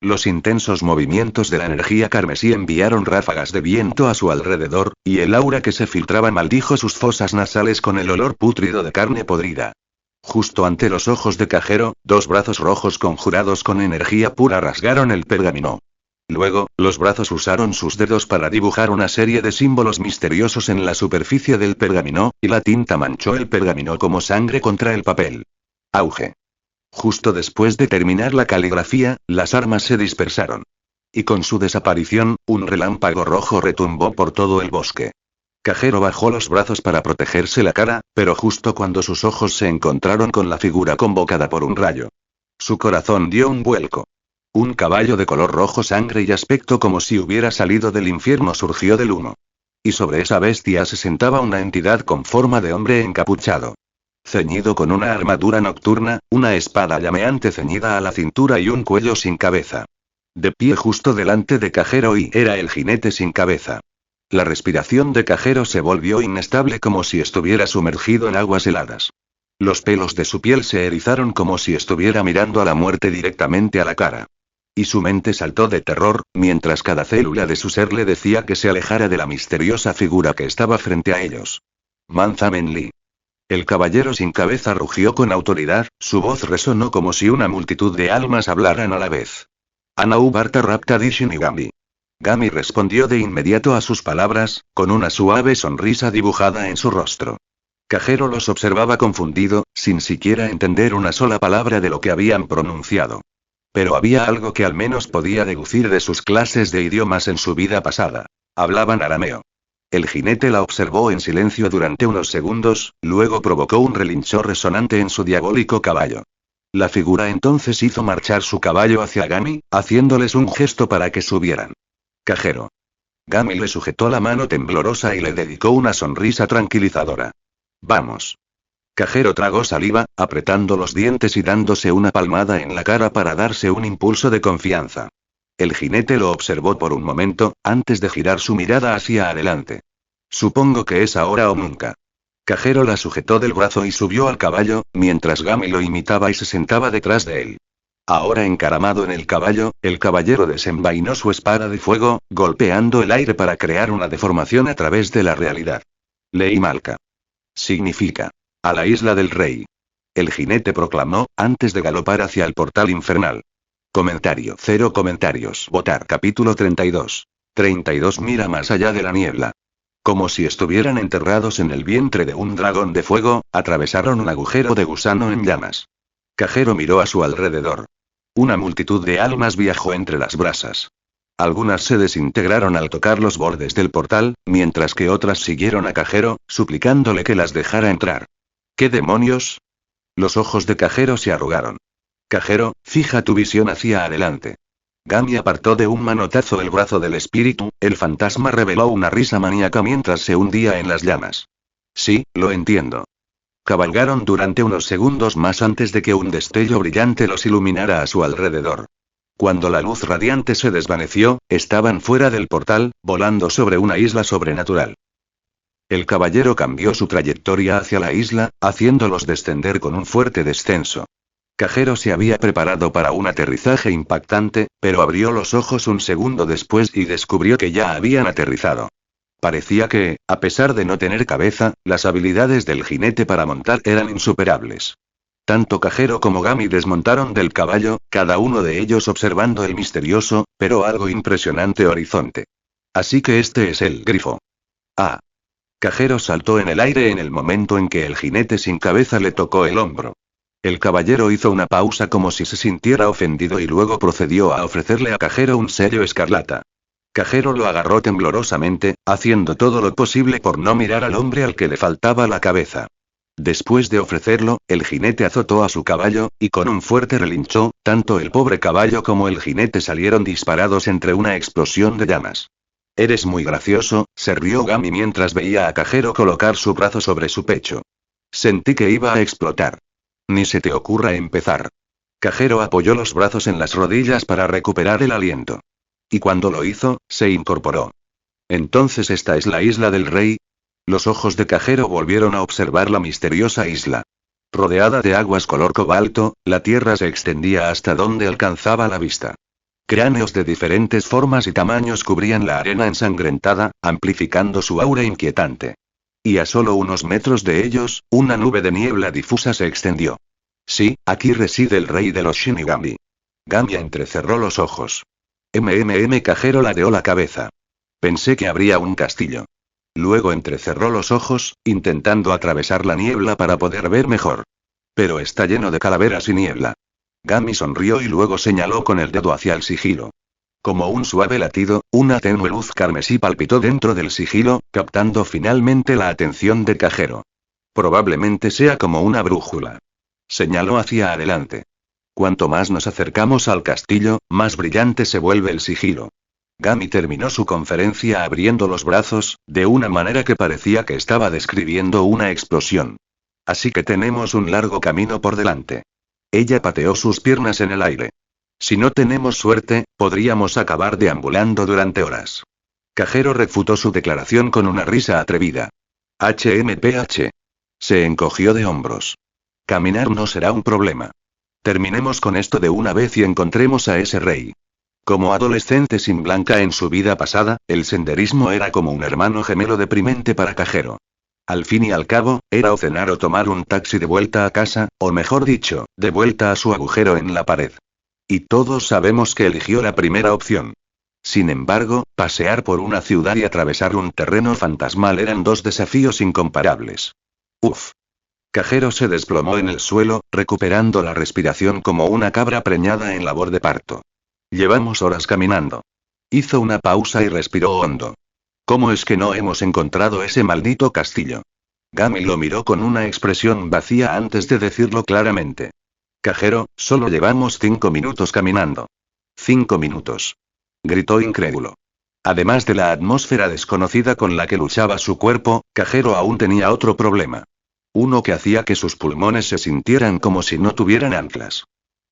Los intensos movimientos de la energía carmesí enviaron ráfagas de viento a su alrededor, y el aura que se filtraba maldijo sus fosas nasales con el olor pútrido de carne podrida. Justo ante los ojos de Cajero, dos brazos rojos conjurados con energía pura rasgaron el pergamino. Luego, los brazos usaron sus dedos para dibujar una serie de símbolos misteriosos en la superficie del pergamino, y la tinta manchó el pergamino como sangre contra el papel. Auge. Justo después de terminar la caligrafía, las armas se dispersaron. Y con su desaparición, un relámpago rojo retumbó por todo el bosque. Cajero bajó los brazos para protegerse la cara, pero justo cuando sus ojos se encontraron con la figura convocada por un rayo. Su corazón dio un vuelco. Un caballo de color rojo sangre y aspecto como si hubiera salido del infierno surgió del humo. Y sobre esa bestia se sentaba una entidad con forma de hombre encapuchado. Ceñido con una armadura nocturna, una espada llameante ceñida a la cintura y un cuello sin cabeza. De pie justo delante de Cajero y era el jinete sin cabeza. La respiración de Cajero se volvió inestable como si estuviera sumergido en aguas heladas. Los pelos de su piel se erizaron como si estuviera mirando a la muerte directamente a la cara. Y su mente saltó de terror, mientras cada célula de su ser le decía que se alejara de la misteriosa figura que estaba frente a ellos. Manza Menli. El caballero sin cabeza rugió con autoridad, su voz resonó como si una multitud de almas hablaran a la vez. Anau Barta Rapta di Shinigami. Gami respondió de inmediato a sus palabras, con una suave sonrisa dibujada en su rostro. Cajero los observaba confundido, sin siquiera entender una sola palabra de lo que habían pronunciado. Pero había algo que al menos podía deducir de sus clases de idiomas en su vida pasada. Hablaban arameo. El jinete la observó en silencio durante unos segundos, luego provocó un relinchor resonante en su diabólico caballo. La figura entonces hizo marchar su caballo hacia Gami, haciéndoles un gesto para que subieran. Cajero. Gami le sujetó la mano temblorosa y le dedicó una sonrisa tranquilizadora. Vamos. Cajero tragó saliva, apretando los dientes y dándose una palmada en la cara para darse un impulso de confianza. El jinete lo observó por un momento, antes de girar su mirada hacia adelante. Supongo que es ahora o nunca. Cajero la sujetó del brazo y subió al caballo, mientras Gami lo imitaba y se sentaba detrás de él. Ahora encaramado en el caballo, el caballero desenvainó su espada de fuego, golpeando el aire para crear una deformación a través de la realidad. Ley Malca. Significa. A la isla del rey. El jinete proclamó, antes de galopar hacia el portal infernal. Comentario. 0 comentarios. Votar. Capítulo 32. 32 mira más allá de la niebla. Como si estuvieran enterrados en el vientre de un dragón de fuego, atravesaron un agujero de gusano en llamas. Cajero miró a su alrededor. Una multitud de almas viajó entre las brasas. Algunas se desintegraron al tocar los bordes del portal, mientras que otras siguieron a Cajero, suplicándole que las dejara entrar. ¿Qué demonios? Los ojos de Cajero se arrugaron. Cajero, fija tu visión hacia adelante. Gami apartó de un manotazo el brazo del espíritu, el fantasma reveló una risa maníaca mientras se hundía en las llamas. Sí, lo entiendo. Cabalgaron durante unos segundos más antes de que un destello brillante los iluminara a su alrededor. Cuando la luz radiante se desvaneció, estaban fuera del portal, volando sobre una isla sobrenatural. El caballero cambió su trayectoria hacia la isla, haciéndolos descender con un fuerte descenso. Cajero se había preparado para un aterrizaje impactante, pero abrió los ojos un segundo después y descubrió que ya habían aterrizado. Parecía que, a pesar de no tener cabeza, las habilidades del jinete para montar eran insuperables. Tanto Cajero como Gami desmontaron del caballo, cada uno de ellos observando el misterioso, pero algo impresionante horizonte. Así que este es el grifo. Ah. Cajero saltó en el aire en el momento en que el jinete sin cabeza le tocó el hombro. El caballero hizo una pausa como si se sintiera ofendido y luego procedió a ofrecerle a Cajero un sello escarlata. Cajero lo agarró temblorosamente, haciendo todo lo posible por no mirar al hombre al que le faltaba la cabeza. Después de ofrecerlo, el jinete azotó a su caballo, y con un fuerte relincho, tanto el pobre caballo como el jinete salieron disparados entre una explosión de llamas. Eres muy gracioso, se rió Gami mientras veía a Cajero colocar su brazo sobre su pecho. Sentí que iba a explotar. Ni se te ocurra empezar. Cajero apoyó los brazos en las rodillas para recuperar el aliento. Y cuando lo hizo, se incorporó. Entonces esta es la isla del rey. Los ojos de Cajero volvieron a observar la misteriosa isla. Rodeada de aguas color cobalto, la tierra se extendía hasta donde alcanzaba la vista. Cráneos de diferentes formas y tamaños cubrían la arena ensangrentada, amplificando su aura inquietante. Y a solo unos metros de ellos, una nube de niebla difusa se extendió. Sí, aquí reside el rey de los Shinigami. Gami entrecerró los ojos. Cajero ladeó la cabeza. Pensé que habría un castillo. Luego entrecerró los ojos, intentando atravesar la niebla para poder ver mejor. Pero está lleno de calaveras y niebla. Gami sonrió y luego señaló con el dedo hacia el sigilo. Como un suave latido, una tenue luz carmesí palpitó dentro del sigilo, captando finalmente la atención de Cajero. Probablemente sea como una brújula. Señaló hacia adelante. Cuanto más nos acercamos al castillo, más brillante se vuelve el sigilo. Gami terminó su conferencia abriendo los brazos, de una manera que parecía que estaba describiendo una explosión. Así que tenemos un largo camino por delante. Ella pateó sus piernas en el aire. Si no tenemos suerte, podríamos acabar deambulando durante horas. Cajero refutó su declaración con una risa atrevida. HMPH. Se encogió de hombros. Caminar no será un problema. Terminemos con esto de una vez y encontremos a ese rey. Como adolescente sin Blanca en su vida pasada, el senderismo era como un hermano gemelo deprimente para Cajero. Al fin y al cabo, era o cenar o tomar un taxi de vuelta a casa, o mejor dicho, de vuelta a su agujero en la pared. Y todos sabemos que eligió la primera opción. Sin embargo, pasear por una ciudad y atravesar un terreno fantasmal eran dos desafíos incomparables. Uf. Cajero se desplomó en el suelo, recuperando la respiración como una cabra preñada en labor de parto. Llevamos horas caminando. Hizo una pausa y respiró hondo. ¿Cómo es que no hemos encontrado ese maldito castillo? Gami lo miró con una expresión vacía antes de decirlo claramente. Cajero, solo llevamos 5 minutos caminando. 5 minutos. Gritó incrédulo. Además de la atmósfera desconocida con la que luchaba su cuerpo, Cajero aún tenía otro problema. Uno que hacía que sus pulmones se sintieran como si no tuvieran anclas.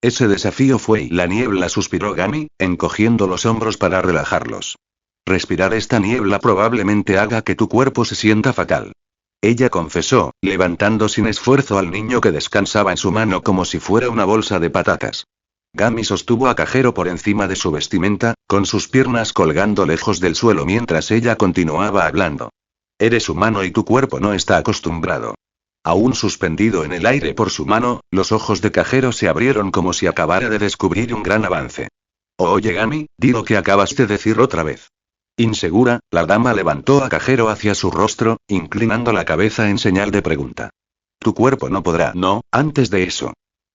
Ese desafío fue la niebla, suspiró Gami, encogiendo los hombros para relajarlos. Respirar esta niebla probablemente haga que tu cuerpo se sienta fatal. Ella confesó, levantando sin esfuerzo al niño que descansaba en su mano como si fuera una bolsa de patatas. Gami sostuvo a Cajero por encima de su vestimenta, con sus piernas colgando lejos del suelo mientras ella continuaba hablando. Eres humano y tu cuerpo no está acostumbrado. Aún suspendido en el aire por su mano, los ojos de Cajero se abrieron como si acabara de descubrir un gran avance. Oye Gami, di lo que acabas de decir otra vez. Insegura, la dama levantó a Cajero hacia su rostro, inclinando la cabeza en señal de pregunta. Tu cuerpo no podrá. No, antes de eso.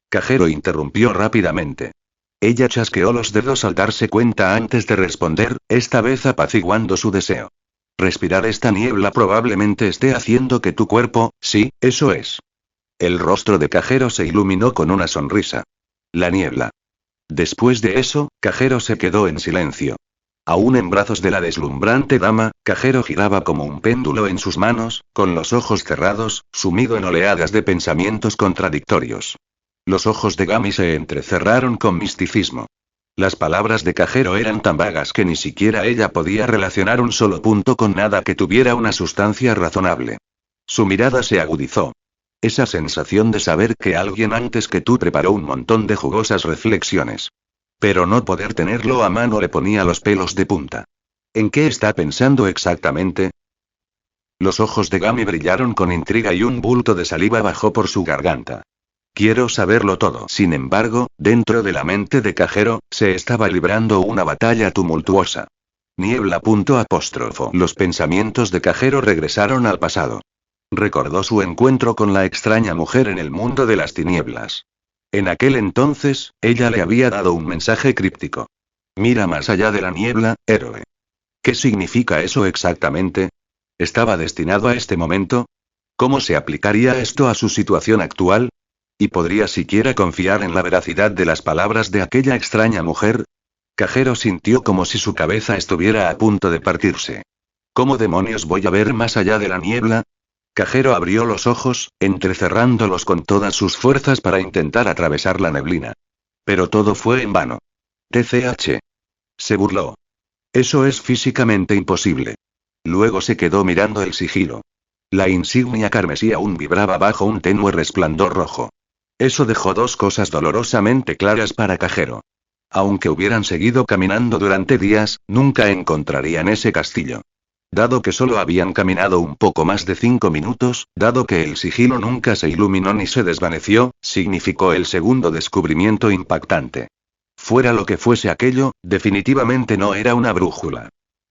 Cajero interrumpió rápidamente. Ella chasqueó los dedos al darse cuenta antes de responder, esta vez apaciguando su deseo. Respirar esta niebla probablemente esté haciendo que tu cuerpo, sí, eso es. El rostro de Cajero se iluminó con una sonrisa. La niebla. Después de eso, Cajero se quedó en silencio. Aún en brazos de la deslumbrante dama, Cajero giraba como un péndulo en sus manos, con los ojos cerrados, sumido en oleadas de pensamientos contradictorios. Los ojos de Gami se entrecerraron con misticismo. Las palabras de Cajero eran tan vagas que ni siquiera ella podía relacionar un solo punto con nada que tuviera una sustancia razonable. Su mirada se agudizó. Esa sensación de saber que alguien antes que tú preparó un montón de jugosas reflexiones. Pero no poder tenerlo a mano le ponía los pelos de punta. ¿En qué está pensando exactamente? Los ojos de Gami brillaron con intriga y un bulto de saliva bajó por su garganta. Quiero saberlo todo. Sin embargo, dentro de la mente de Cajero, se estaba librando una batalla tumultuosa. Niebla. Los pensamientos de Cajero regresaron al pasado. Recordó su encuentro con la extraña mujer en el mundo de las tinieblas. En aquel entonces, ella le había dado un mensaje críptico. Mira más allá de la niebla, héroe. ¿Qué significa eso exactamente? ¿Estaba destinado a este momento? ¿Cómo se aplicaría esto a su situación actual? ¿Y podría siquiera confiar en la veracidad de las palabras de aquella extraña mujer? Cajero sintió como si su cabeza estuviera a punto de partirse. ¿Cómo demonios voy a ver más allá de la niebla? Cajero abrió los ojos, entrecerrándolos con todas sus fuerzas para intentar atravesar la neblina. Pero todo fue en vano. TCH. Se burló. Eso es físicamente imposible. Luego se quedó mirando el sigilo. La insignia carmesí aún vibraba bajo un tenue resplandor rojo. Eso dejó dos cosas dolorosamente claras para Cajero. Aunque hubieran seguido caminando durante días, nunca encontrarían ese castillo. Dado que solo habían caminado un poco más de 5 minutos, dado que el sigilo nunca se iluminó ni se desvaneció, significó el segundo descubrimiento impactante. Fuera lo que fuese aquello, definitivamente no era una brújula.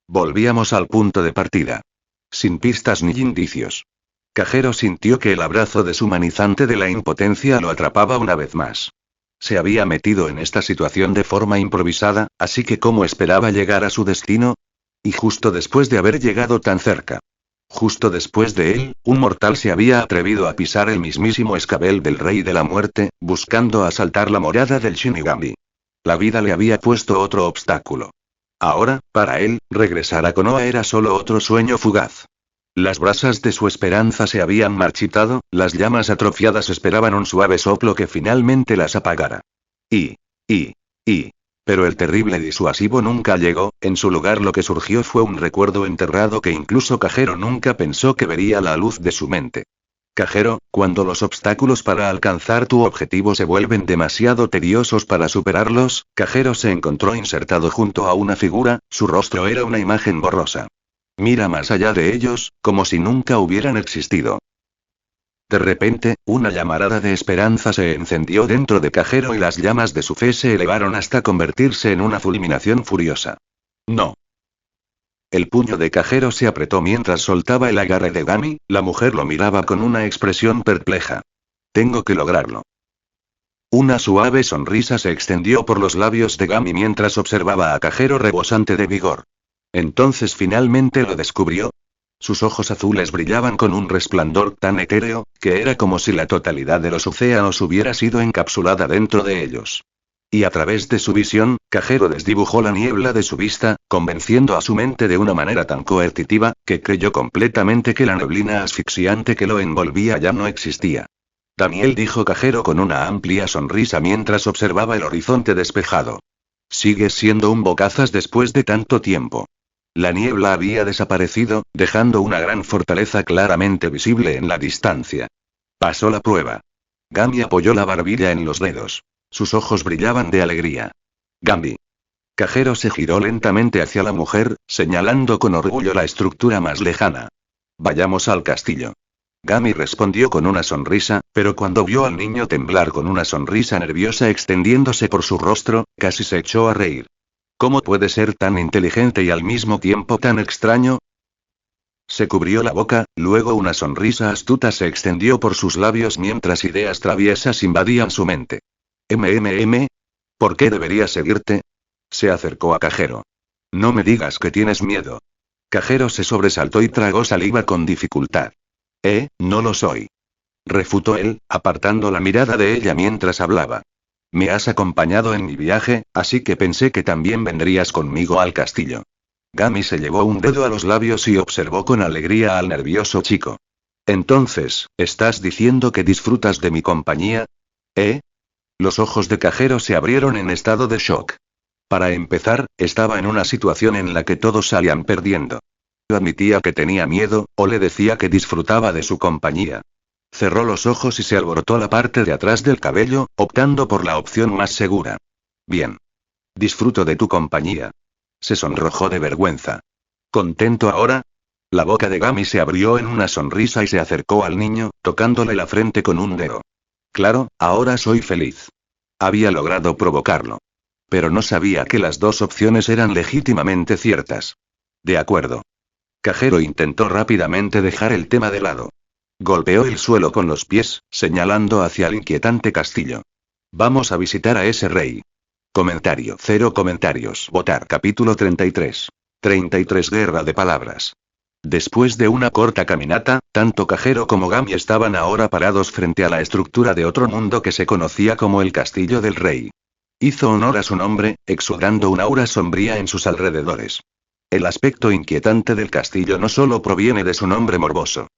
Volvíamos al punto de partida. Sin pistas ni indicios. Cajero sintió que el abrazo deshumanizante de la impotencia lo atrapaba una vez más. Se había metido en esta situación de forma improvisada, así que ¿cómo esperaba llegar a su destino? Y justo después de haber llegado tan cerca. Justo después de él, un mortal se había atrevido a pisar el mismísimo escabel del Rey de la Muerte, buscando asaltar la morada del Shinigami. La vida le había puesto otro obstáculo. Ahora, para él, regresar a Konoha era solo otro sueño fugaz. Las brasas de su esperanza se habían marchitado, las llamas atrofiadas esperaban un suave soplo que finalmente las apagara. Pero el terrible disuasivo nunca llegó, en su lugar lo que surgió fue un recuerdo enterrado que incluso Cajero nunca pensó que vería la luz de su mente. Cajero, cuando los obstáculos para alcanzar tu objetivo se vuelven demasiado tediosos para superarlos, Cajero se encontró insertado junto a una figura, su rostro era una imagen borrosa. Mira más allá de ellos, como si nunca hubieran existido. De repente, una llamarada de esperanza se encendió dentro de Cajero y las llamas de su fe se elevaron hasta convertirse en una fulminación furiosa. No. El puño de Cajero se apretó mientras soltaba el agarre de Gami, la mujer lo miraba con una expresión perpleja. Tengo que lograrlo. Una suave sonrisa se extendió por los labios de Gami mientras observaba a Cajero rebosante de vigor. Entonces finalmente lo descubrió. Sus ojos azules brillaban con un resplandor tan etéreo, que era como si la totalidad de los océanos hubiera sido encapsulada dentro de ellos. Y a través de su visión, Cajero desdibujó la niebla de su vista, convenciendo a su mente de una manera tan coercitiva, que creyó completamente que la neblina asfixiante que lo envolvía ya no existía. Daniel, dijo Cajero con una amplia sonrisa mientras observaba el horizonte despejado. Sigues siendo un bocazas después de tanto tiempo. La niebla había desaparecido, dejando una gran fortaleza claramente visible en la distancia. Pasó la prueba. Gami apoyó la barbilla en los dedos. Sus ojos brillaban de alegría. Gami. Cajero se giró lentamente hacia la mujer, señalando con orgullo la estructura más lejana. Vayamos al castillo. Gami respondió con una sonrisa, pero cuando vio al niño temblar con una sonrisa nerviosa extendiéndose por su rostro, casi se echó a reír. ¿Cómo puede ser tan inteligente y al mismo tiempo tan extraño? Se cubrió la boca, luego una sonrisa astuta se extendió por sus labios mientras ideas traviesas invadían su mente. ¿Por qué debería seguirte? Se acercó a Cajero. No me digas que tienes miedo. Cajero se sobresaltó y tragó saliva con dificultad. No lo soy. Refutó él, apartando la mirada de ella mientras hablaba. Me has acompañado en mi viaje, así que pensé que también vendrías conmigo al castillo. Gami se llevó un dedo a los labios y observó con alegría al nervioso chico. Entonces, ¿estás diciendo que disfrutas de mi compañía? Los ojos de Cajero se abrieron en estado de shock. Para empezar, estaba en una situación en la que todos salían perdiendo. Admitía que tenía miedo, o le decía que disfrutaba de su compañía. Cerró los ojos y se alborotó la parte de atrás del cabello, optando por la opción más segura. Bien. Disfruto de tu compañía. Se sonrojó de vergüenza. ¿Contento ahora? La boca de Gami se abrió en una sonrisa y se acercó al niño, tocándole la frente con un dedo. Claro, ahora soy feliz. Había logrado provocarlo. Pero no sabía que las dos opciones eran legítimamente ciertas. De acuerdo. Cajero intentó rápidamente dejar el tema de lado. Golpeó el suelo con los pies, señalando hacia el inquietante castillo. Vamos a visitar a ese rey. Comentario. 0 comentarios. Votar. Capítulo 33. 33 Guerra de palabras. Después de una corta caminata, tanto Cajero como Gami estaban ahora parados frente a la estructura de otro mundo que se conocía como el Castillo del Rey. Hizo honor a su nombre, exudando una aura sombría en sus alrededores. El aspecto inquietante del castillo no solo proviene de su nombre morboso.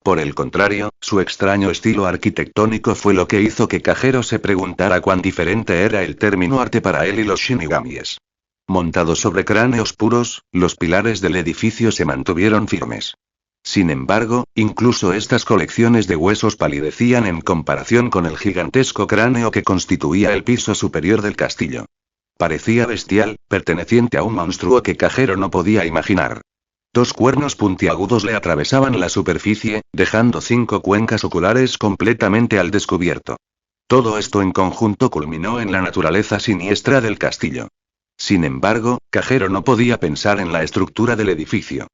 Por el contrario, su extraño estilo arquitectónico fue lo que hizo que Cajero se preguntara cuán diferente era el término arte para él y los shinigamis. Montados sobre cráneos puros, los pilares del edificio se mantuvieron firmes. Sin embargo, incluso estas colecciones de huesos palidecían en comparación con el gigantesco cráneo que constituía el piso superior del castillo. Parecía bestial, perteneciente a un monstruo que Cajero no podía imaginar. 2 cuernos puntiagudos le atravesaban la superficie, dejando 5 cuencas oculares completamente al descubierto. Todo esto en conjunto culminó en la naturaleza siniestra del castillo. Sin embargo, Cajero no podía pensar en la estructura del edificio.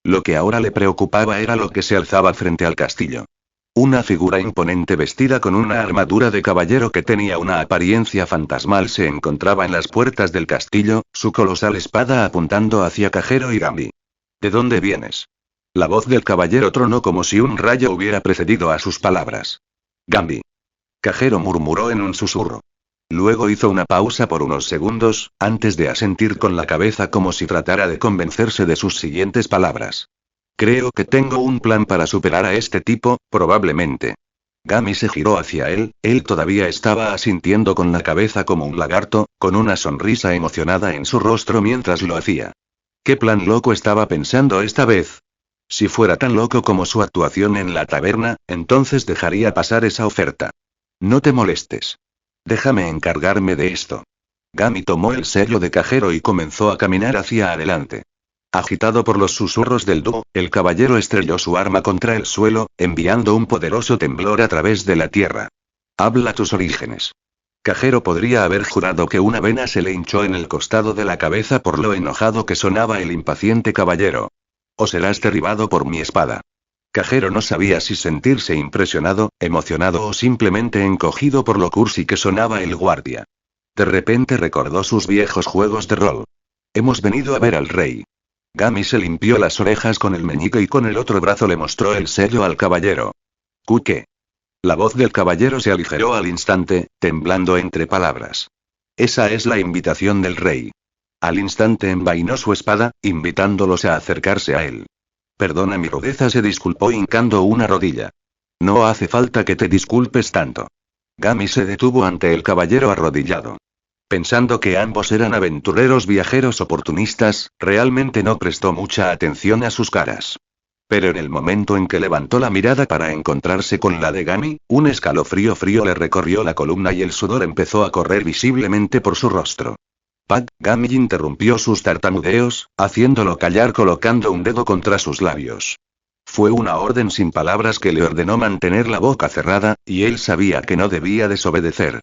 Lo que ahora le preocupaba era lo que se alzaba frente al castillo. Una figura imponente vestida con una armadura de caballero que tenía una apariencia fantasmal se encontraba en las puertas del castillo, su colosal espada apuntando hacia Cajero y Gami. ¿De dónde vienes? La voz del caballero tronó como si un rayo hubiera precedido a sus palabras. Gami. Cajero murmuró en un susurro. Luego hizo una pausa por unos segundos, antes de asentir con la cabeza como si tratara de convencerse de sus siguientes palabras. Creo que tengo un plan para superar a este tipo, probablemente. Gami se giró hacia él todavía estaba asintiendo con la cabeza como un lagarto, con una sonrisa emocionada en su rostro mientras lo hacía. ¿Qué plan loco estaba pensando esta vez? Si fuera tan loco como su actuación en la taberna, entonces dejaría pasar esa oferta. No te molestes. Déjame encargarme de esto. Gami tomó el sello de Cajero y comenzó a caminar hacia adelante. Agitado por los susurros del dúo, el caballero estrelló su arma contra el suelo, enviando un poderoso temblor a través de la tierra. Habla tus orígenes. Cajero podría haber jurado que una vena se le hinchó en el costado de la cabeza por lo enojado que sonaba el impaciente caballero. O serás derribado por mi espada. Cajero no sabía si sentirse impresionado, emocionado o simplemente encogido por lo cursi que sonaba el guardia. De repente recordó sus viejos juegos de rol. Hemos venido a ver al rey. Gami se limpió las orejas con el meñique y con el otro brazo le mostró el sello al caballero. ¿Qué? La voz del caballero se aligeró al instante, temblando entre palabras. Esa es la invitación del rey. Al instante envainó su espada, invitándolos a acercarse a él. Perdona mi rudeza, se disculpó hincando una rodilla. No hace falta que te disculpes tanto. Gami se detuvo ante el caballero arrodillado. Pensando que ambos eran aventureros viajeros oportunistas, realmente no prestó mucha atención a sus caras. Pero en el momento en que levantó la mirada para encontrarse con la de Gami, un escalofrío frío le recorrió la columna y el sudor empezó a correr visiblemente por su rostro. Gami interrumpió sus tartamudeos, haciéndolo callar colocando un dedo contra sus labios. Fue una orden sin palabras que le ordenó mantener la boca cerrada, y él sabía que no debía desobedecer.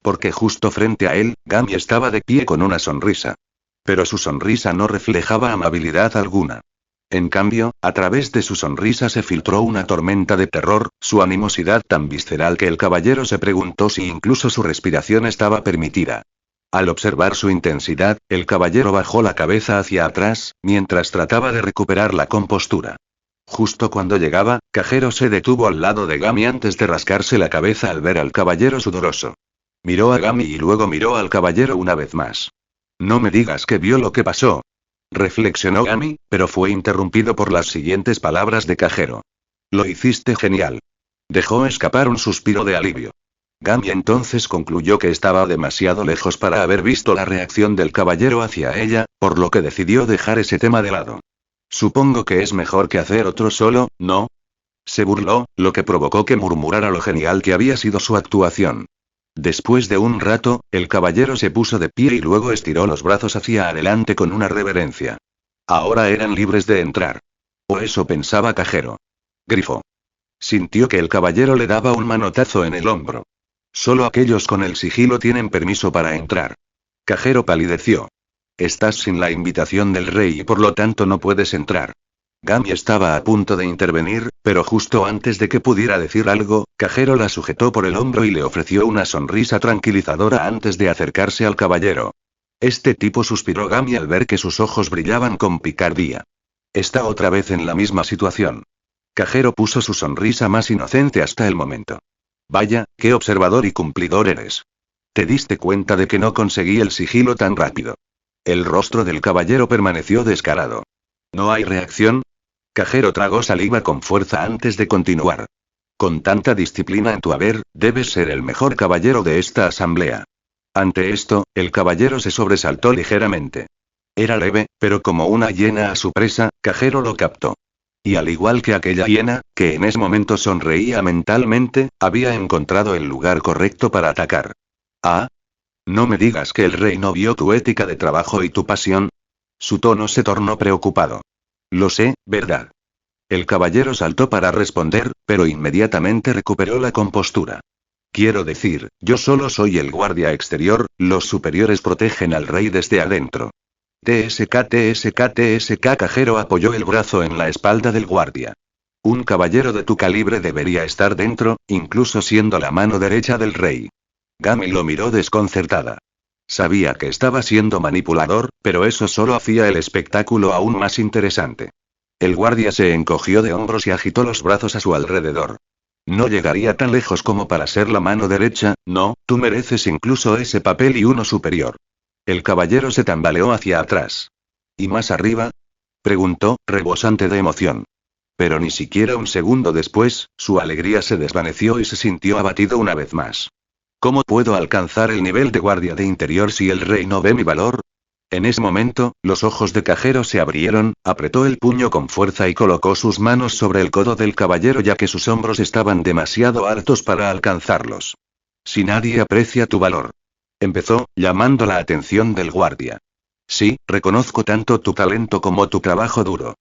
Porque justo frente a él, Gami estaba de pie con una sonrisa. Pero su sonrisa no reflejaba amabilidad alguna. En cambio, a través de su sonrisa se filtró una tormenta de terror, su animosidad tan visceral que el caballero se preguntó si incluso su respiración estaba permitida. Al observar su intensidad, el caballero bajó la cabeza hacia atrás, mientras trataba de recuperar la compostura. Justo cuando llegaba, Cajero se detuvo al lado de Gami antes de rascarse la cabeza al ver al caballero sudoroso. Miró a Gami y luego miró al caballero una vez más. No me digas que vio lo que pasó. Reflexionó Gami, pero fue interrumpido por las siguientes palabras de Cajero. Lo hiciste genial. Dejó escapar un suspiro de alivio. Gami entonces concluyó que estaba demasiado lejos para haber visto la reacción del caballero hacia ella, por lo que decidió dejar ese tema de lado. Supongo que es mejor que hacer otro solo, ¿no? Se burló, lo que provocó que murmurara lo genial que había sido su actuación. Después de un rato, el caballero se puso de pie y luego estiró los brazos hacia adelante con una reverencia. Ahora eran libres de entrar. O eso pensaba Cajero. Grifo. Sintió que el caballero le daba un manotazo en el hombro. Solo aquellos con el sigilo tienen permiso para entrar. Cajero palideció. Estás sin la invitación del rey y por lo tanto no puedes entrar. Gami estaba a punto de intervenir, pero justo antes de que pudiera decir algo, Cajero la sujetó por el hombro y le ofreció una sonrisa tranquilizadora antes de acercarse al caballero. Este tipo, suspiró Gami al ver que sus ojos brillaban con picardía. Está otra vez en la misma situación. Cajero puso su sonrisa más inocente hasta el momento. Vaya, qué observador y cumplidor eres. ¿Te diste cuenta de que no conseguí el sigilo tan rápido? El rostro del caballero permaneció descarado. ¿No hay reacción? Cajero tragó saliva con fuerza antes de continuar. Con tanta disciplina en tu haber, debes ser el mejor caballero de esta asamblea. Ante esto, el caballero se sobresaltó ligeramente. Era leve, pero como una hiena a su presa, Cajero lo captó. Y al igual que aquella hiena, que en ese momento sonreía mentalmente, había encontrado el lugar correcto para atacar. Ah. No me digas que el rey no vio tu ética de trabajo y tu pasión. Su tono se tornó preocupado. Lo sé, ¿verdad? El caballero saltó para responder, pero inmediatamente recuperó la compostura. Quiero decir, yo solo soy el guardia exterior, los superiores protegen al rey desde adentro. TSK. Cajero apoyó el brazo en la espalda del guardia. Un caballero de tu calibre debería estar dentro, incluso siendo la mano derecha del rey. Gami lo miró desconcertada. Sabía que estaba siendo manipulador, pero eso solo hacía el espectáculo aún más interesante. El guardia se encogió de hombros y agitó los brazos a su alrededor. No llegaría tan lejos como para ser la mano derecha, no, tú mereces incluso ese papel y uno superior. El caballero se tambaleó hacia atrás. ¿Y más arriba? Preguntó, rebosante de emoción. Pero ni siquiera un segundo después, su alegría se desvaneció y se sintió abatido una vez más. ¿Cómo puedo alcanzar el nivel de guardia de interior si el rey no ve mi valor? En ese momento, los ojos de Cajero se abrieron, apretó el puño con fuerza y colocó sus manos sobre el codo del caballero ya que sus hombros estaban demasiado altos para alcanzarlos. Si nadie aprecia tu valor. Empezó, llamando la atención del guardia. Sí, reconozco tanto tu talento como tu trabajo duro.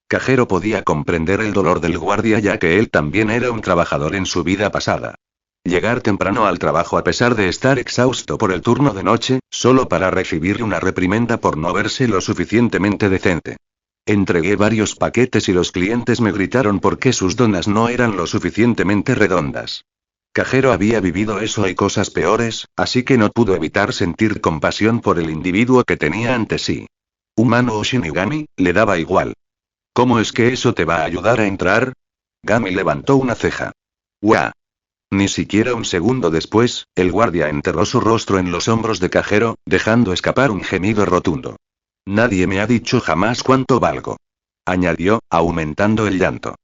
Cajero podía comprender el dolor del guardia ya que él también era un trabajador en su vida pasada. Llegar temprano al trabajo a pesar de estar exhausto por el turno de noche, solo para recibir una reprimenda por no verse lo suficientemente decente. Entregué varios paquetes y los clientes me gritaron porque sus donas no eran lo suficientemente redondas. Cajero había vivido eso y cosas peores, así que no pudo evitar sentir compasión por el individuo que tenía ante sí. Humano o Shinigami, le daba igual. ¿Cómo es que eso te va a ayudar a entrar? Gami levantó una ceja. ¡Guau! Ni siquiera un segundo después, el guardia enterró su rostro en los hombros de Cajero, dejando escapar un gemido rotundo. Nadie me ha dicho jamás cuánto valgo. Añadió, aumentando el llanto.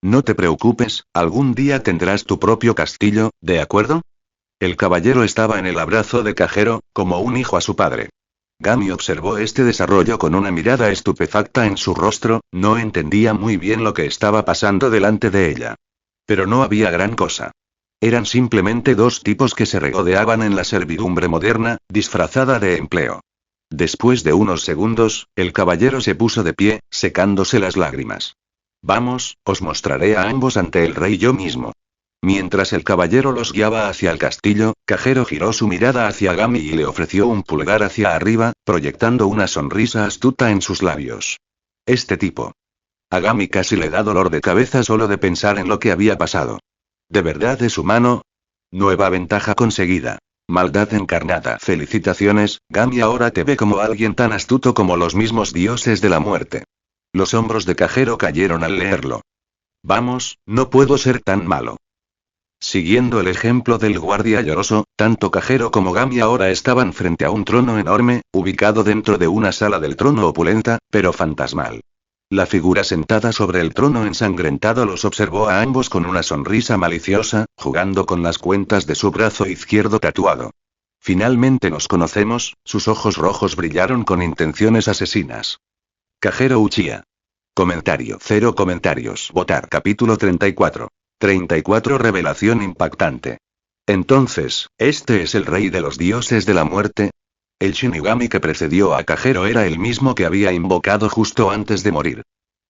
No te preocupes, algún día tendrás tu propio castillo, ¿de acuerdo? El caballero estaba en el abrazo de Cajero, como un hijo a su padre. Gami observó este desarrollo con una mirada estupefacta en su rostro, no entendía muy bien lo que estaba pasando delante de ella. Pero no había gran cosa. Eran simplemente dos tipos que se regodeaban en la servidumbre moderna, disfrazada de empleo. Después de unos segundos, el caballero se puso de pie, secándose las lágrimas. Vamos, os mostraré a ambos ante el rey yo mismo. Mientras el caballero los guiaba hacia el castillo, Cajero giró su mirada hacia Gami y le ofreció un pulgar hacia arriba, proyectando una sonrisa astuta en sus labios. Este tipo. A Gami casi le da dolor de cabeza solo de pensar en lo que había pasado. ¿De verdad es humano? Nueva ventaja conseguida. Maldad encarnada. Felicitaciones, Gami ahora te ve como alguien tan astuto como los mismos dioses de la muerte. Los hombros de Kajero cayeron al leerlo. Vamos, no puedo ser tan malo. Siguiendo el ejemplo del guardia lloroso, tanto Kajero como Gami ahora estaban frente a un trono enorme, ubicado dentro de una sala del trono opulenta, pero fantasmal. La figura sentada sobre el trono ensangrentado los observó a ambos con una sonrisa maliciosa, jugando con las cuentas de su brazo izquierdo tatuado. Finalmente nos conocemos, sus ojos rojos brillaron con intenciones asesinas. Kajero Uchiha. Comentario. 0 comentarios. Votar. Capítulo 34. 34 Revelación impactante. Entonces, ¿este es el rey de los dioses de la muerte? El Shinigami que precedió a Kajero era el mismo que había invocado justo antes de morir.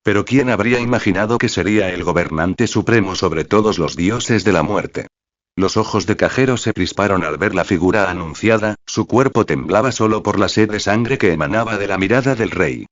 Pero ¿quién habría imaginado que sería el gobernante supremo sobre todos los dioses de la muerte? Los ojos de Kajero se crisparon al ver la figura anunciada, su cuerpo temblaba solo por la sed de sangre que emanaba de la mirada del rey.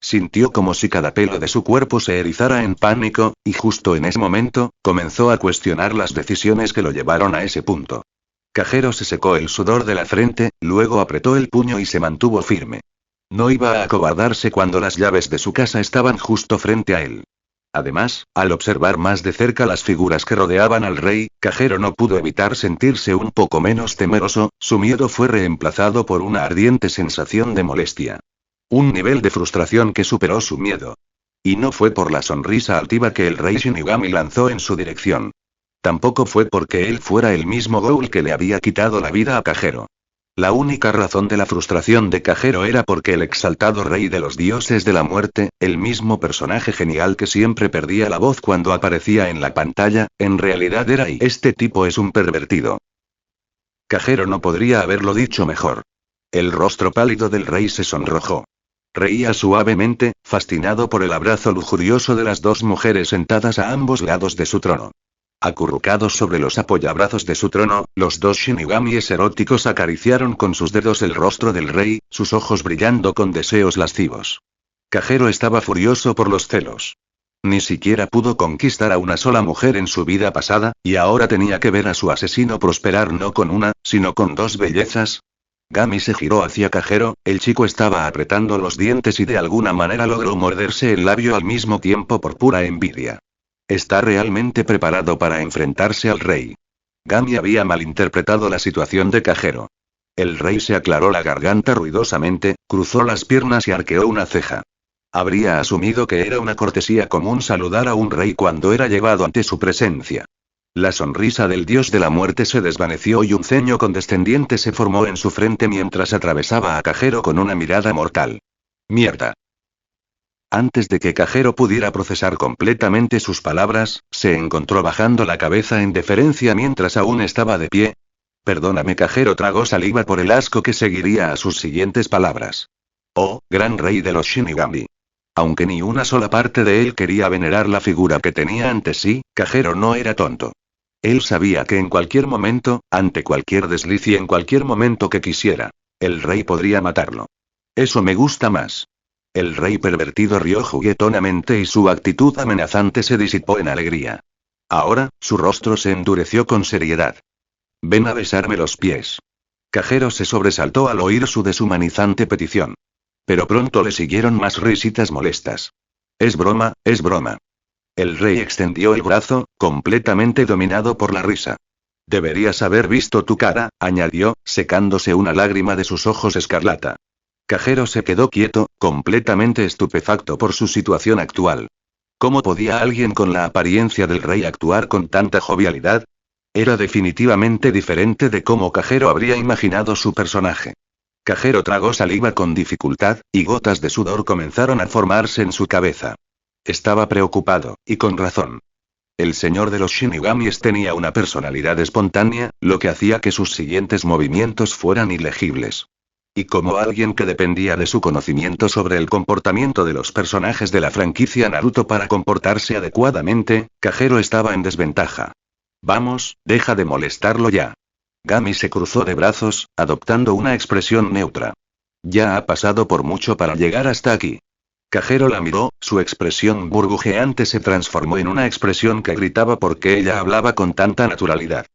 Sintió como si cada pelo de su cuerpo se erizara en pánico, y justo en ese momento, comenzó a cuestionar las decisiones que lo llevaron a ese punto. Kajero se secó el sudor de la frente, luego apretó el puño y se mantuvo firme. No iba a acobardarse cuando las llaves de su casa estaban justo frente a él. Además, al observar más de cerca las figuras que rodeaban al rey, Kajero no pudo evitar sentirse un poco menos temeroso, su miedo fue reemplazado por una ardiente sensación de molestia. Un nivel de frustración que superó su miedo. Y no fue por la sonrisa altiva que el rey Shinigami lanzó en su dirección. Tampoco fue porque él fuera el mismo Ghoul que le había quitado la vida a Kajero. La única razón de la frustración de Kajero era porque el exaltado rey de los dioses de la muerte, el mismo personaje genial que siempre perdía la voz cuando aparecía en la pantalla, en realidad era y este tipo es un pervertido. Kajero no podría haberlo dicho mejor. El rostro pálido del rey se sonrojó. Reía suavemente, fascinado por el abrazo lujurioso de las dos mujeres sentadas a ambos lados de su trono. Acurrucados sobre los apoyabrazos de su trono, los dos shinigamis eróticos acariciaron con sus dedos el rostro del rey, sus ojos brillando con deseos lascivos. Kajero estaba furioso por los celos. Ni siquiera pudo conquistar a una sola mujer en su vida pasada, y ahora tenía que ver a su asesino prosperar no con una, sino con dos bellezas. Gami se giró hacia Kajero, el chico estaba apretando los dientes y de alguna manera logró morderse el labio al mismo tiempo por pura envidia. Está realmente preparado para enfrentarse al rey. Gami había malinterpretado la situación de Kajero. El rey se aclaró la garganta ruidosamente, cruzó las piernas y arqueó una ceja. Habría asumido que era una cortesía común saludar a un rey cuando era llevado ante su presencia. La sonrisa del dios de la muerte se desvaneció y un ceño condescendiente se formó en su frente mientras atravesaba a Kajero con una mirada mortal. ¡Mierda! Antes de que Kajero pudiera procesar completamente sus palabras, se encontró bajando la cabeza en deferencia mientras aún estaba de pie. Perdóname, Kajero tragó saliva por el asco que seguiría a sus siguientes palabras. Oh, gran rey de los Shinigami. Aunque ni una sola parte de él quería venerar la figura que tenía ante sí, Kajero no era tonto. Él sabía que en cualquier momento, ante cualquier desliz y en cualquier momento que quisiera, el rey podría matarlo. Eso me gusta más. El rey pervertido rió juguetonamente y su actitud amenazante se disipó en alegría. Ahora, su rostro se endureció con seriedad. Ven a besarme los pies. Kajero se sobresaltó al oír su deshumanizante petición. Pero pronto le siguieron más risitas molestas. Es broma, es broma. El rey extendió el brazo, completamente dominado por la risa. Deberías haber visto tu cara, añadió, secándose una lágrima de sus ojos escarlata. Kajero se quedó quieto, completamente estupefacto por su situación actual. ¿Cómo podía alguien con la apariencia del rey actuar con tanta jovialidad? Era definitivamente diferente de cómo Kajero habría imaginado su personaje. Kajero tragó saliva con dificultad, y gotas de sudor comenzaron a formarse en su cabeza. Estaba preocupado, y con razón. El señor de los Shinigamis tenía una personalidad espontánea, lo que hacía que sus siguientes movimientos fueran ilegibles. Y como alguien que dependía de su conocimiento sobre el comportamiento de los personajes de la franquicia Naruto para comportarse adecuadamente, Kajero estaba en desventaja. Vamos, deja de molestarlo ya. Gami se cruzó de brazos, adoptando una expresión neutra. Ya ha pasado por mucho para llegar hasta aquí. Kajero la miró, su expresión burbujeante se transformó en una expresión que gritaba porque ella hablaba con tanta naturalidad.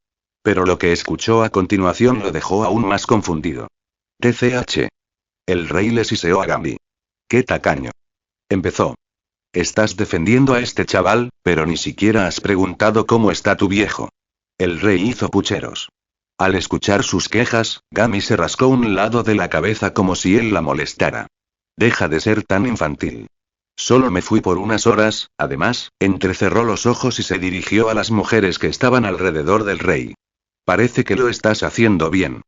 Pero lo que escuchó a continuación lo dejó aún más confundido. TCH. El rey le siseó a Gami. ¡Qué tacaño! Empezó. Estás defendiendo a este chaval, pero ni siquiera has preguntado cómo está tu viejo. El rey hizo pucheros. Al escuchar sus quejas, Gami se rascó un lado de la cabeza como si él la molestara. Deja de ser tan infantil. Solo me fui por unas horas, además, entrecerró los ojos y se dirigió a las mujeres que estaban alrededor del rey. Parece que lo estás haciendo bien.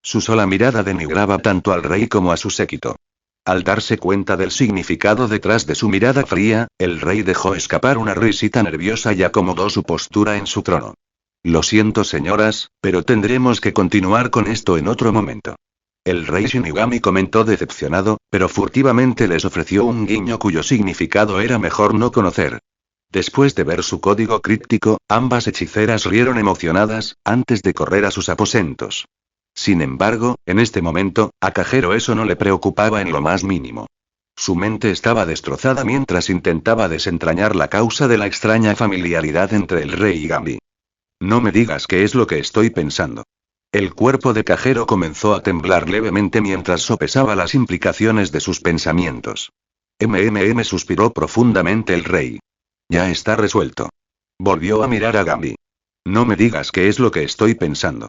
Su sola mirada denigraba tanto al rey como a su séquito. Al darse cuenta del significado detrás de su mirada fría, el rey dejó escapar una risita nerviosa y acomodó su postura en su trono. Lo siento, señoras, pero tendremos que continuar con esto en otro momento. El rey Shinigami comentó decepcionado, pero furtivamente les ofreció un guiño cuyo significado era mejor no conocer. Después de ver su código críptico, ambas hechiceras rieron emocionadas, antes de correr a sus aposentos. Sin embargo, en este momento, a Kagero eso no le preocupaba en lo más mínimo. Su mente estaba destrozada mientras intentaba desentrañar la causa de la extraña familiaridad entre el rey y Gami. No me digas qué es lo que estoy pensando. El cuerpo de Kagero comenzó a temblar levemente mientras sopesaba las implicaciones de sus pensamientos. Suspiró profundamente el rey. Ya está resuelto. Volvió a mirar a Gami. No me digas qué es lo que estoy pensando.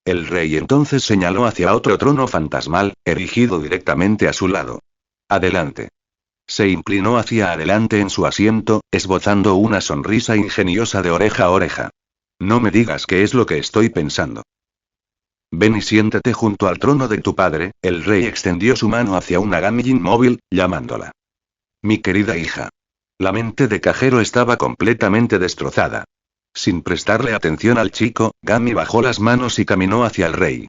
El rey entonces señaló hacia otro trono fantasmal, erigido directamente a su lado. Adelante. Se inclinó hacia adelante en su asiento, esbozando una sonrisa ingeniosa de oreja a oreja. No me digas qué es lo que estoy pensando. Ven y siéntate junto al trono de tu padre. El rey extendió su mano hacia una Gami inmóvil, llamándola. Mi querida hija. La mente de Kagero estaba completamente destrozada. Sin prestarle atención al chico, Gami bajó las manos y caminó hacia el rey.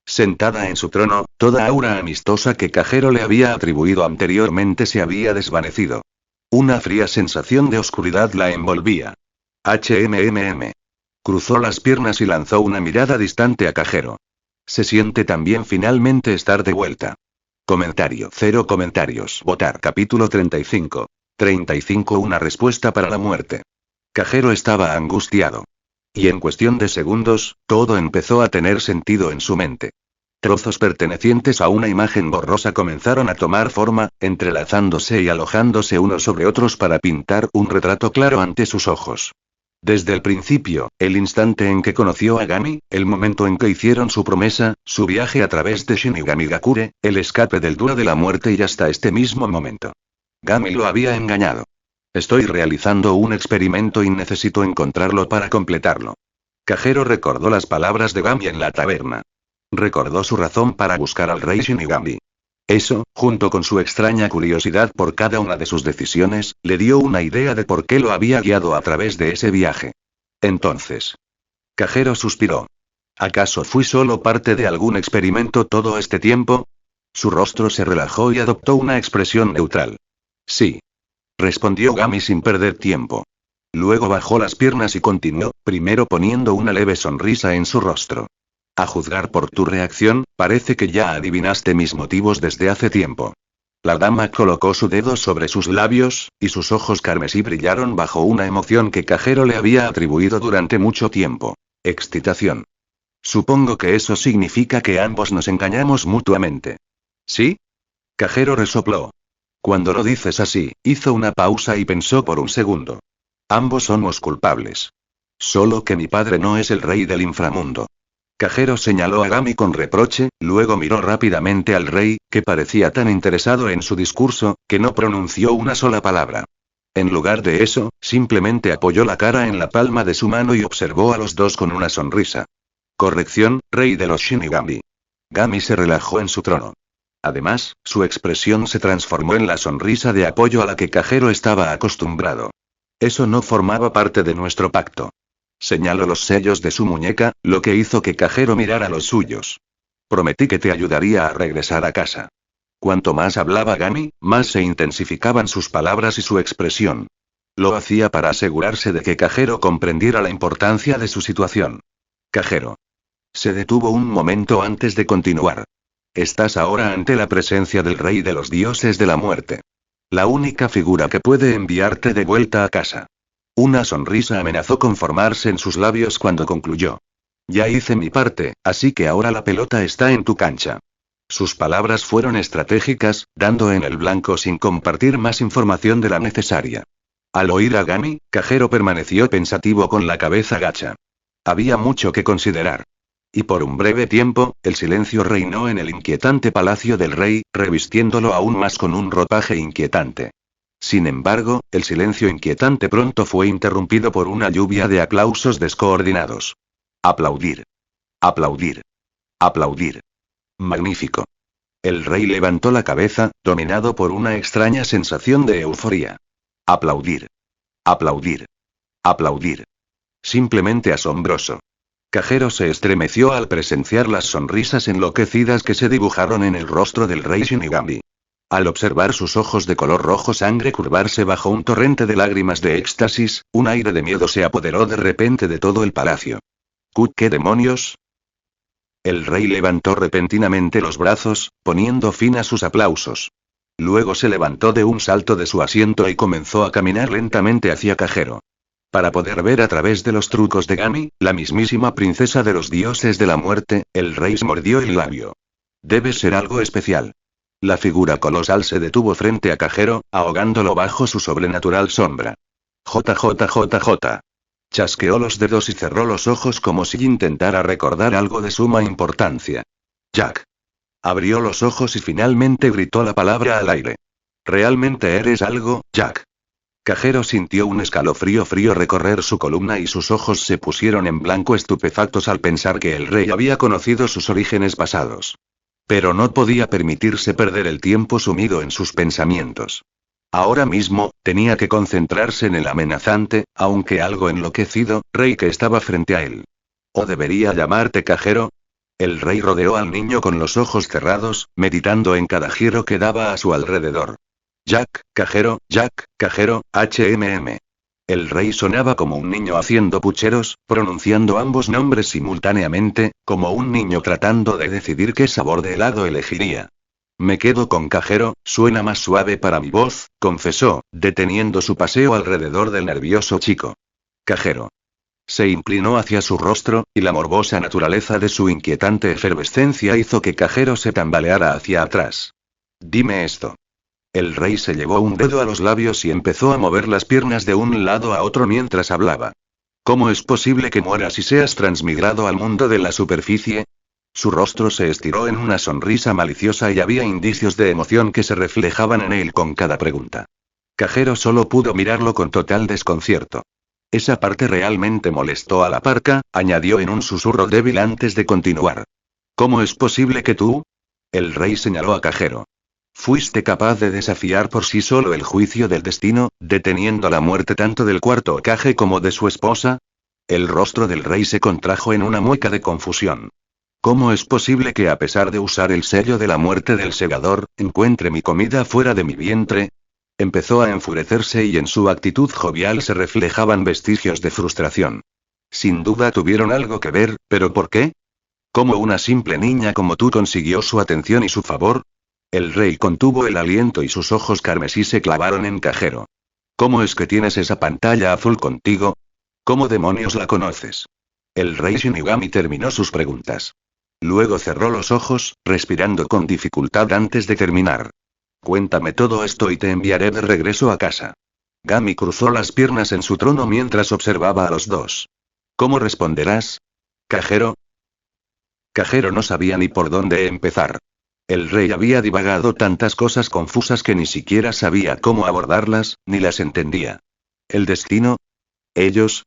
Sentada en su trono, toda aura amistosa que Kagero le había atribuido anteriormente se había desvanecido. Una fría sensación de oscuridad la envolvía. Cruzó las piernas y lanzó una mirada distante a Kagero. Se siente también finalmente estar de vuelta. Comentario. 0 comentarios. Votar. Capítulo 35. 35 Una respuesta para la muerte. Kagero estaba angustiado. Y en cuestión de segundos, todo empezó a tener sentido en su mente. Trozos pertenecientes a una imagen borrosa comenzaron a tomar forma, entrelazándose y alojándose unos sobre otros para pintar un retrato claro ante sus ojos. Desde el principio, el instante en que conoció a Gami, el momento en que hicieron su promesa, su viaje a través de Shinigami-Gakure, el escape del duro de la muerte y hasta este mismo momento. Gami lo había engañado. Estoy realizando un experimento y necesito encontrarlo para completarlo. Kagero recordó las palabras de Gami en la taberna. Recordó su razón para buscar al rey Shinigami. Eso, junto con su extraña curiosidad por cada una de sus decisiones, le dio una idea de por qué lo había guiado a través de ese viaje. Entonces. Kagero suspiró. ¿Acaso fui solo parte de algún experimento todo este tiempo? Su rostro se relajó y adoptó una expresión neutral. Sí. Respondió Gami sin perder tiempo. Luego bajó las piernas y continuó, primero poniendo una leve sonrisa en su rostro. A juzgar por tu reacción, parece que ya adivinaste mis motivos desde hace tiempo. La dama colocó su dedo sobre sus labios, y sus ojos carmesí brillaron bajo una emoción que Kagero le había atribuido durante mucho tiempo. Excitación. Supongo que eso significa que ambos nos engañamos mutuamente. ¿Sí? Kagero resopló. Cuando lo dices así, hizo una pausa y pensó por un segundo. Ambos somos culpables. Solo que mi padre no es el rey del inframundo. Kagero señaló a Gami con reproche, luego miró rápidamente al rey, que parecía tan interesado en su discurso, que no pronunció una sola palabra. En lugar de eso, simplemente apoyó la cara en la palma de su mano y observó a los dos con una sonrisa. Corrección, rey de los Shinigami. Gami se relajó en su trono. Además, su expresión se transformó en la sonrisa de apoyo a la que Kagero estaba acostumbrado. Eso no formaba parte de nuestro pacto. Señaló los sellos de su muñeca, lo que hizo que Kagero mirara los suyos. Prometí que te ayudaría a regresar a casa. Cuanto más hablaba Gami, más se intensificaban sus palabras y su expresión. Lo hacía para asegurarse de que Kagero comprendiera la importancia de su situación. Kagero. Se detuvo un momento antes de continuar. Estás ahora ante la presencia del rey de los dioses de la muerte. La única figura que puede enviarte de vuelta a casa. Una sonrisa amenazó con formarse en sus labios cuando concluyó. Ya hice mi parte, así que ahora la pelota está en tu cancha. Sus palabras fueron estratégicas, dando en el blanco sin compartir más información de la necesaria. Al oír a Gami, Cajero permaneció pensativo con la cabeza gacha. Había mucho que considerar. Y por un breve tiempo, el silencio reinó en el inquietante palacio del rey, revistiéndolo aún más con un ropaje inquietante. Sin embargo, el silencio inquietante pronto fue interrumpido por una lluvia de aplausos descoordinados. Aplaudir. Aplaudir. Aplaudir. Magnífico. El rey levantó la cabeza, dominado por una extraña sensación de euforía. Aplaudir. Aplaudir. Aplaudir. Simplemente asombroso. Cajero se estremeció al presenciar las sonrisas enloquecidas que se dibujaron en el rostro del rey Shinigami. Al observar sus ojos de color rojo sangre curvarse bajo un torrente de lágrimas de éxtasis, un aire de miedo se apoderó de repente de todo el palacio. ¿Qué demonios? El rey levantó repentinamente los brazos, poniendo fin a sus aplausos. Luego se levantó de un salto de su asiento y comenzó a caminar lentamente hacia Cajero. Para poder ver a través de los trucos de Gami, la mismísima princesa de los dioses de la muerte, el rey se mordió el labio. Debe ser algo especial. La figura colosal se detuvo frente a Cajero, ahogándolo bajo su sobrenatural sombra. JJJJ. Chasqueó los dedos y cerró los ojos como si intentara recordar algo de suma importancia. Jack. Abrió los ojos y finalmente gritó la palabra al aire. ¿Realmente eres algo, Jack? Cajero sintió un escalofrío frío recorrer su columna y sus ojos se pusieron en blanco estupefactos al pensar que el rey había conocido sus orígenes pasados. Pero no podía permitirse perder el tiempo sumido en sus pensamientos. Ahora mismo, tenía que concentrarse en el amenazante, aunque algo enloquecido, rey que estaba frente a él. ¿O debería llamarte Cajero? El rey rodeó al niño con los ojos cerrados, meditando en cada giro que daba a su alrededor. Jack, Cajero, HMM. El rey sonaba como un niño haciendo pucheros, pronunciando ambos nombres simultáneamente, como un niño tratando de decidir qué sabor de helado elegiría. Me quedo con Cajero, suena más suave para mi voz, confesó, deteniendo su paseo alrededor del nervioso chico. Cajero. Se inclinó hacia su rostro, y la morbosa naturaleza de su inquietante efervescencia hizo que Cajero se tambaleara hacia atrás. Dime esto. El rey se llevó un dedo a los labios y empezó a mover las piernas de un lado a otro mientras hablaba. ¿Cómo es posible que mueras y seas transmigrado al mundo de la superficie? Su rostro se estiró en una sonrisa maliciosa y había indicios de emoción que se reflejaban en él con cada pregunta. Cajero solo pudo mirarlo con total desconcierto. Esa parte realmente molestó a la parca, añadió en un susurro débil antes de continuar. ¿Cómo es posible que tú? El rey señaló a Cajero. ¿Fuiste capaz de desafiar por sí solo el juicio del destino, deteniendo la muerte tanto del cuarto Hokage como de su esposa? El rostro del rey se contrajo en una mueca de confusión. ¿Cómo es posible que a pesar de usar el sello de la muerte del segador, encuentre mi comida fuera de mi vientre? Empezó a enfurecerse y en su actitud jovial se reflejaban vestigios de frustración. Sin duda tuvieron algo que ver, ¿pero por qué? ¿Cómo una simple niña como tú consiguió su atención y su favor? El rey contuvo el aliento y sus ojos carmesí se clavaron en Cajero. ¿Cómo es que tienes esa pantalla azul contigo? ¿Cómo demonios la conoces? El rey Shinigami terminó sus preguntas. Luego cerró los ojos, respirando con dificultad antes de terminar. Cuéntame todo esto y te enviaré de regreso a casa. Gami cruzó las piernas en su trono mientras observaba a los dos. ¿Cómo responderás? ¿Cajero? Cajero no sabía ni por dónde empezar. El rey había divagado tantas cosas confusas que ni siquiera sabía cómo abordarlas, ni las entendía. ¿El destino? ¿Ellos?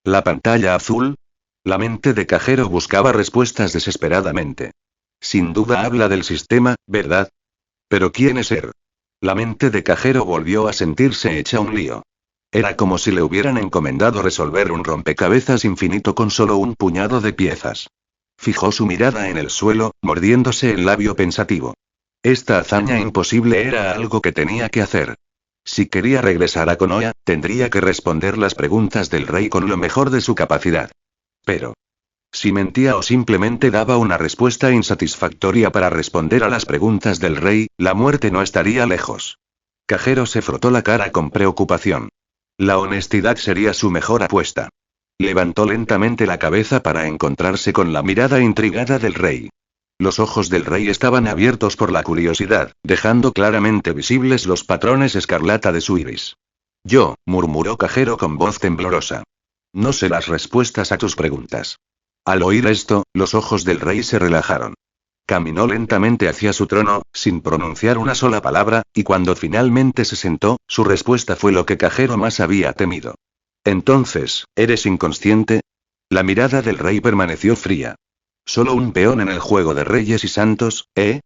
¿La pantalla azul? La mente de Cajero buscaba respuestas desesperadamente. Sin duda habla del sistema, ¿verdad? ¿Pero quién es él? La mente de Cajero volvió a sentirse hecha un lío. Era como si le hubieran encomendado resolver un rompecabezas infinito con solo un puñado de piezas. Fijó su mirada en el suelo, mordiéndose el labio pensativo. Esta hazaña imposible era algo que tenía que hacer. Si quería regresar a Konoha, tendría que responder las preguntas del rey con lo mejor de su capacidad. Pero, si mentía o simplemente daba una respuesta insatisfactoria para responder a las preguntas del rey, la muerte no estaría lejos. Cajero se frotó la cara con preocupación. La honestidad sería su mejor apuesta. Levantó lentamente la cabeza para encontrarse con la mirada intrigada del rey. Los ojos del rey estaban abiertos por la curiosidad, dejando claramente visibles los patrones escarlata de su iris. Yo, murmuró Cajero con voz temblorosa. No sé las respuestas a tus preguntas. Al oír esto, los ojos del rey se relajaron. Caminó lentamente hacia su trono, sin pronunciar una sola palabra, y cuando finalmente se sentó, su respuesta fue lo que Cajero más había temido. Entonces, ¿eres inconsciente? La mirada del rey permaneció fría. Solo un peón en el juego de reyes y santos, ¿eh?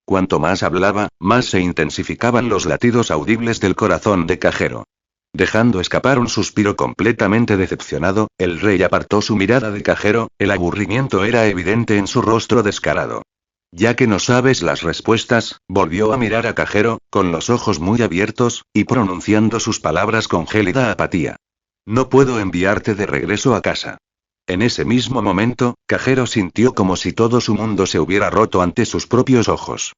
Cuanto más hablaba, más se intensificaban los latidos audibles del corazón de Cajero. Dejando escapar un suspiro completamente decepcionado, el rey apartó su mirada de Cajero, el aburrimiento era evidente en su rostro descarado. Ya que no sabes las respuestas, volvió a mirar a Cajero, con los ojos muy abiertos, y pronunciando sus palabras con gélida apatía. No puedo enviarte de regreso a casa. En ese mismo momento, Cajero sintió como si todo su mundo se hubiera roto ante sus propios ojos.